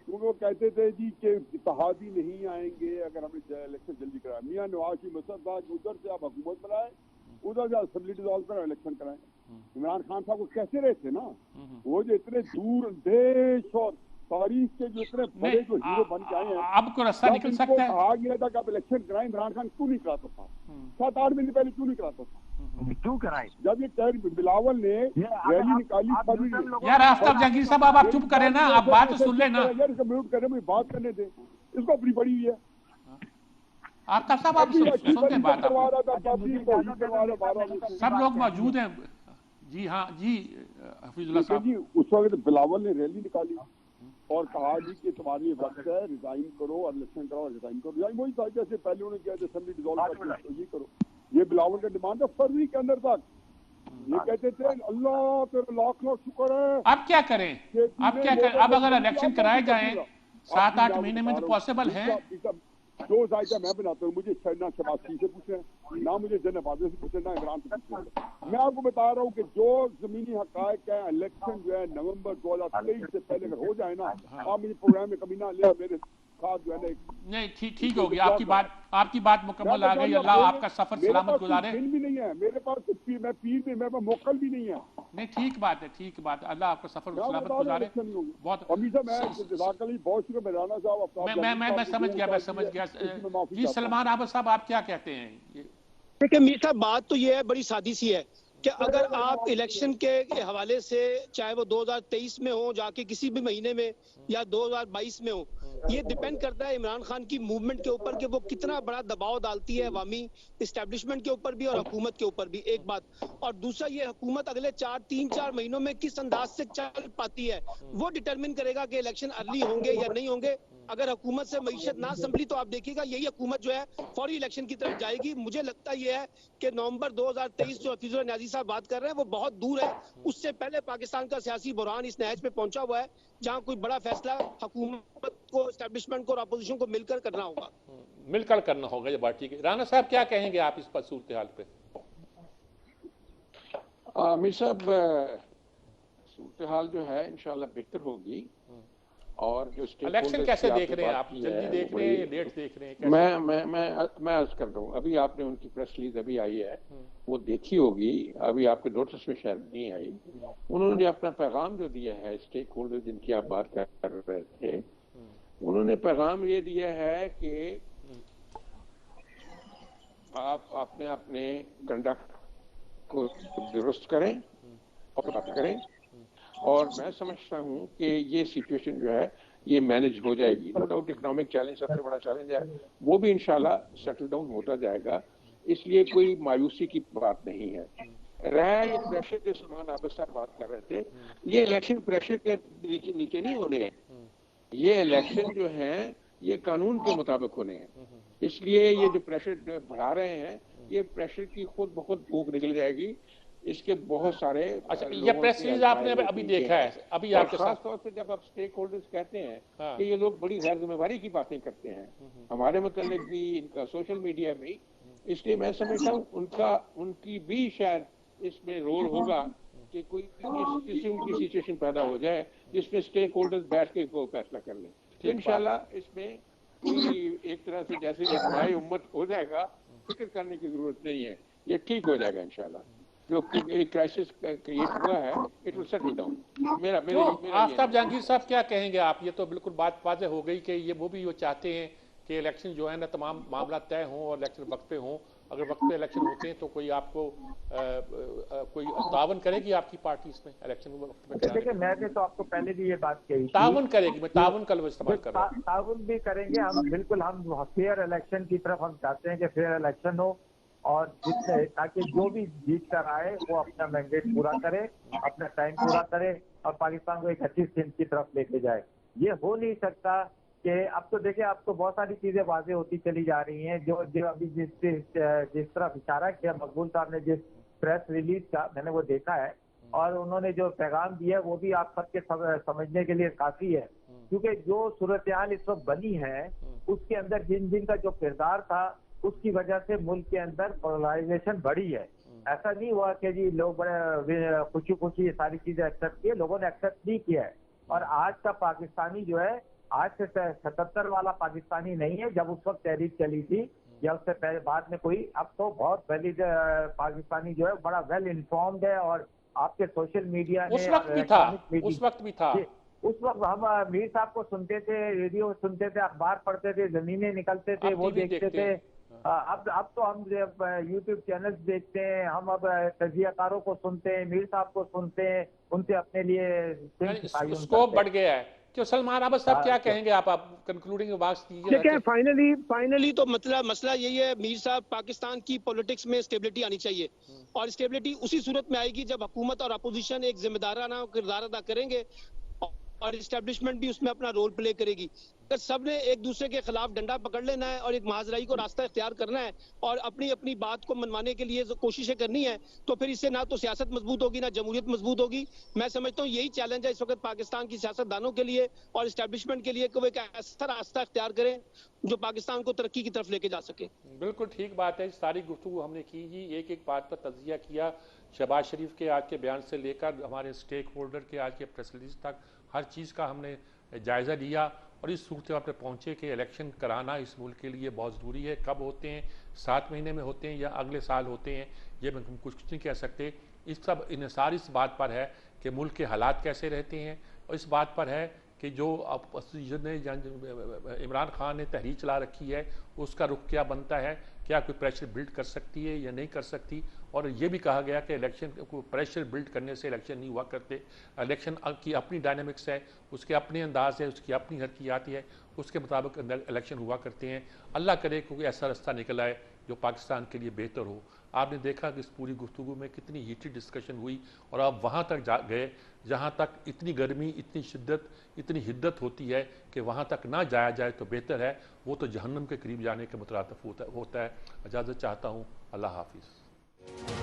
क्योंकि वो कहते थे जी कि इत्तेहादी नहीं आएंगे अगर हमने इलेक्शन जल्दी कराया। मियां नवाज शरीफ मसद था कि उधर से आप हुकूमत बनाए, उधर से असेंबली डिसॉल्व करें, इलेक्शन कराएं। इमरान खान साहब को कैसे रहे थे ना, वो जो इतने दूर देश और तारीख के जो इतने बड़े जो हीरो बन के आए हैं, अब को रास्ता निकल सकता है। कहा गया था कि आप इलेक्शन कराएं, इमरान खान क्यों नहीं कराता था? 7-8 महीने पहले क्यों नहीं कराता था? क्यों कराएं? जब ये बिलावल ने रैली निकाली, यार आफ्ताब जहांगीर साहब आप चुप करें ना, आप बात तो सुन लेना। यार इसको म्यूट करें, मुझे बात करने दे, इसको अपनी पड़ी हुई है। आफ्ताब साहब आप सुनते हैं बात, सब लोग मौजूद हैं। जी हाँ जी हफीजुल्लाह साहब, उस वक्त बिलावल ने रैली निकाली और कहा जी कि तुम्हारी वक्त है, रिजाइन करो और इलेक्शन कराओ, रिजाइन करो। रिजाइन वही था जैसे पहले उन्होंने किया, असेंबली डिसॉल्व कर तो ये करो। ये बिलावल का डिमांड है फरवरी के अंदर तक। ये कहते थे अल्लाह तेरा लाख लाख शुक्र है। अब क्या करें? अब अगर इलेक्शन कराए जाए 7-8 महीने में तो पॉसिबल है। जो जायजा मैं बनाता हूँ, मुझे ना शहबाज से पूछना है, ना मुझे जन से पूछना, ना इमरान से पूछना। मैं आपको बता रहा हूँ कि जो जमीनी हकायक है, इलेक्शन जो है नवंबर 2023 से पहले अगर हो जाए ना, आप मुझे प्रोग्राम में कमी ना ले, मेरे साथ जो है ना नहीं ठीक होगी। आपकी बात मुकम्मल आ गई। अल्लाह आपका सफर सलामत गुजारे। दिन भी नहीं है मेरे पास, मैं पीर भी, मेरे पास मोकल भी नहीं है। नहीं ठीक बात है, ठीक बात है। अल्लाह आपका सफर सलामत गुजारे। बहुत मैं समझ गया जी। सलमान आबद साहब आप क्या कहते हैं? देखिए मीर साहब, बात तो ये है, बड़ी सादी सी है कि अगर आप इलेक्शन के हवाले से, चाहे वो 2023 में हो, जाके किसी भी महीने में, या 2022 में हो, ये डिपेंड करता है इमरान खान की मूवमेंट के ऊपर कि वो कितना बड़ा दबाव डालती है अवामी इस्टेब्लिशमेंट के ऊपर भी और हुकूमत के ऊपर भी, एक बात। और दूसरा, ये हुकूमत अगले 3-4 महीनों में किस अंदाज से चल पाती है, वो डिटरमिन करेगा कि इलेक्शन अर्ली होंगे या नहीं होंगे। अगर हुकूमत से मईशत ना संभली तो आप देखिएगा यही हुकूमत जो है फौरी इलेक्शन की तरफ जाएगी। मुझे लगता ये है कि नवंबर 2023 जो हफीजुल्लाह नाजी साहब बात कर रहे हैं वो बहुत दूर है। उससे पहले पाकिस्तान का सियासी बुरहान इस नहज पे पहुंचा हुआ है जहां कोई बड़ा फैसला हुकूमत को, एस्टेब्लिशमेंट को और अपोजिशन को मिलकर करना होगा। मिलकर करना होगा, ये बात ठीक है। राना साहब क्या कहेंगे आप इस पर, सूरत हाल पे? आमिर साहब, सूरत हाल जो है इंशाल्लाह बेहतर होगी। और जो इलेक्शन कैसे देख रहे हैं आप? जल्दी देख रहे हैं, लेट देख रहे हैं? मैं अर्ज कर रहा हूँ, अभी आपने उनकी प्रेस रिलीज अभी आई है, वो देखी होगी, अभी आपके नोटिस में शायद नहीं आई। उन्होंने अपना पैगाम जो दिया है, स्टेक होल्डर जिनकी आप बात कर रहे थे, उन्होंने पैगाम ये दिया है कि आप अपने कंडक्ट को दुरुस्त करें और बात करें। और मैं समझता हूँ कि ये सिचुएशन जो है ये मैनेज हो जाएगी। नो डाउट इकोनॉमिक चैलेंज सबसे बड़ा चैलेंज है, वो भी इंशाल्लाह सेटल डाउन होता जाएगा। इसलिए कोई मायूसी की बात नहीं है। रहा ये प्रेशर के समान आप साहब बात कर रहे थे, ये इलेक्शन प्रेशर के नीचे नहीं होने हैं, ये इलेक्शन जो है ये कानून के मुताबिक होने हैं। इसलिए ये जो प्रेशर बढ़ा रहे हैं, ये प्रेशर की खुद बहुत भूख निकल जाएगी। इसके बहुत सारे ये प्रेस रिलीज आपने अभी देखा है, अभी आपके साथ खास तौर से जब आप स्टेक होल्डर्स कहते हैं कि ये लोग बड़ी गैर जिम्मेवारी की बातें करते हैं हमारे मतलब भी, इनका सोशल मीडिया में, इसलिए मैं समझता हूँ उनकी भी शायद इसमें रोल होगा कि कोई किसी की सिचुएशन पैदा हो जाए जिसमें स्टेक होल्डर्स बैठ के कोई फैसला कर लें। तो इंशाल्लाह इसमें कोई एक तरह से जैसे इजमाई उम्मत हो जाएगा, फिक्र करने की जरूरत नहीं है, ये ठीक हो जाएगा इंशाल्लाह। जो क्राइसिस क्रिएट हुआ है इट विल सेटल डाउन। मेरा आफ्ताब जहांगीर साहब क्या कहेंगे आप? ये तो बिल्कुल बात वाज़ेह हो गई कि ये वो भी वो चाहते हैं कि इलेक्शन जो है ना तमाम मामला तय हों और इलेक्शन वक्त पे हों। अगर वक्त पे इलेक्शन होते हैं तो कोई आपको कोई तावन करेगी आपकी पार्टी इसमें इलेक्शन वक्त में? देखिए मैंने तो आपको पहले भी ये बात कही, तावन करेगी, मैं तावन का लफ्ज़ इस्तेमाल कर रहा हूं। तावन भी करेंगे हम, बिल्कुल हम फेयर इलेक्शन की तरफ हम चाहते हैं कि फेयर इलेक्शन हो और जिससे ताकि जो भी जीत कर आए वो अपना मैंडेट पूरा करे, अपना टाइम पूरा करे और पाकिस्तान को एक अच्छी स्थिति की तरफ लेके जाए। ये हो नहीं सकता कि अब तो देखिए अब तो बहुत सारी चीजें वाज़ेह होती चली जा रही हैं। जो अभी जिस तरफ इशारा किया मकबूल साहब ने, जिस प्रेस रिलीज का मैंने वो देखा है और उन्होंने जो पैगाम दिया है वो भी आप सबके समझने के लिए काफी है, क्योंकि जो सूरत-ए-हाल इस वक्त बनी है उसके अंदर जिन का जो किरदार था उसकी वजह से मुल्क के अंदर पोलराइजेशन बढ़ी है। ऐसा नहीं हुआ कि जी लोग बड़े खुशी ये सारी चीजें एक्सेप्ट किए, लोगों ने एक्सेप्ट नहीं किया है। और आज का पाकिस्तानी जो है आज से 77 वाला पाकिस्तानी नहीं है जब उस वक्त तहरीक चली थी या उससे पहले बाद में कोई। अब तो बहुत पहले पाकिस्तानी जो है बड़ा वेल इन्फॉर्म्ड है और आपके सोशल मीडिया उस वक्त भी था। उस वक्त हम मीर साहब को सुनते थे, रेडियो सुनते थे, अखबार पढ़ते थे, जमीनें निकलते थे, वो देखते थे। अब तो हम यूट्यूब चैनल्स देखते हैं, हम अब तजियाकारों को सुनते हैं, मीर साहब को सुनते हैं, उनसे अपने लिए स्कोप बढ़ गया है। क्यों सलमान अहमद साहब क्या कहेंगे आप कंक्लूडिंग बात कीजिए। देखिए फाइनली तो मसला यही है मीर साहब, पाकिस्तान की पॉलिटिक्स में स्टेबिलिटी आनी चाहिए और स्टेबिलिटी उसी सूरत में आएगी जब हुकूमत और अपोजिशन एक जिम्मेदाराना किरदार अदा करेंगे और इस्टेब्लिशमेंट भी उसमें अपना रोल प्ले करेगी। अगर सबने एक दूसरे के खिलाफ डंडा पकड़ लेना है और एक महाजराई को रास्ता इख्तियार करना है और अपनी अपनी बात को मनवाने के लिए कोशिशें करनी है तो फिर इससे ना तो सियासत मजबूत होगी ना जमहूरियत मजबूत होगी। मैं समझता हूँ यही चैलेंज है इस वक्त पाकिस्तान की सियासतदानों के लिए और इस्टेब्लिशमेंट के लिए कि वो एक ऐसा रास्ता इख्तियार करें जो पाकिस्तान को तरक्की की तरफ लेके जा सके। बिल्कुल ठीक बात है। सारी गुफ्तगू हमने की जी, एक एक बात पर तजिया किया। शहबाज शरीफ के आज के बयान से लेकर हमारे स्टेक होल्डर के आज के प्रेस रिलीज तक हर चीज़ का हमने जायज़ा लिया और इस सूरत पर पहुँचे कि इलेक्शन कराना इस मुल्क के लिए बहुत ज़रूरी है। कब होते हैं, 7 महीने में होते हैं या अगले साल होते हैं, ये हम कुछ नहीं कह सकते। इस सब इन्हिसार इस बात पर है कि मुल्क के हालात कैसे रहते हैं और इस बात पर है कि जो इमरान खान ने तहरीक चला रखी है उसका रुख क्या बनता है, क्या कोई प्रेशर बिल्ड कर सकती है या नहीं कर सकती। और ये भी कहा गया कि इलेक्शन को प्रेशर बिल्ड करने से इलेक्शन नहीं हुआ करते। इलेक्शन की अपनी डायनामिक्स है, उसके अपने अंदाज है, उसकी अपनी हरकियात है, उसके मुताबिक इलेक्शन हुआ करते हैं। अल्लाह करे कोई ऐसा रास्ता निकल आए जो पाकिस्तान के लिए बेहतर हो। आपने देखा कि इस पूरी गुफ्तगू में कितनी हीटेड डिस्कशन हुई और आप वहाँ तक गए जहाँ तक इतनी गर्मी, इतनी शिद्दत, इतनी हिद्दत होती है कि वहाँ तक ना जाया जाए तो बेहतर है। वो तो जहन्नम के करीब जाने के मुतरातिफ होता है। इजाज़त चाहता हूँ। अल्लाह हाफिज़।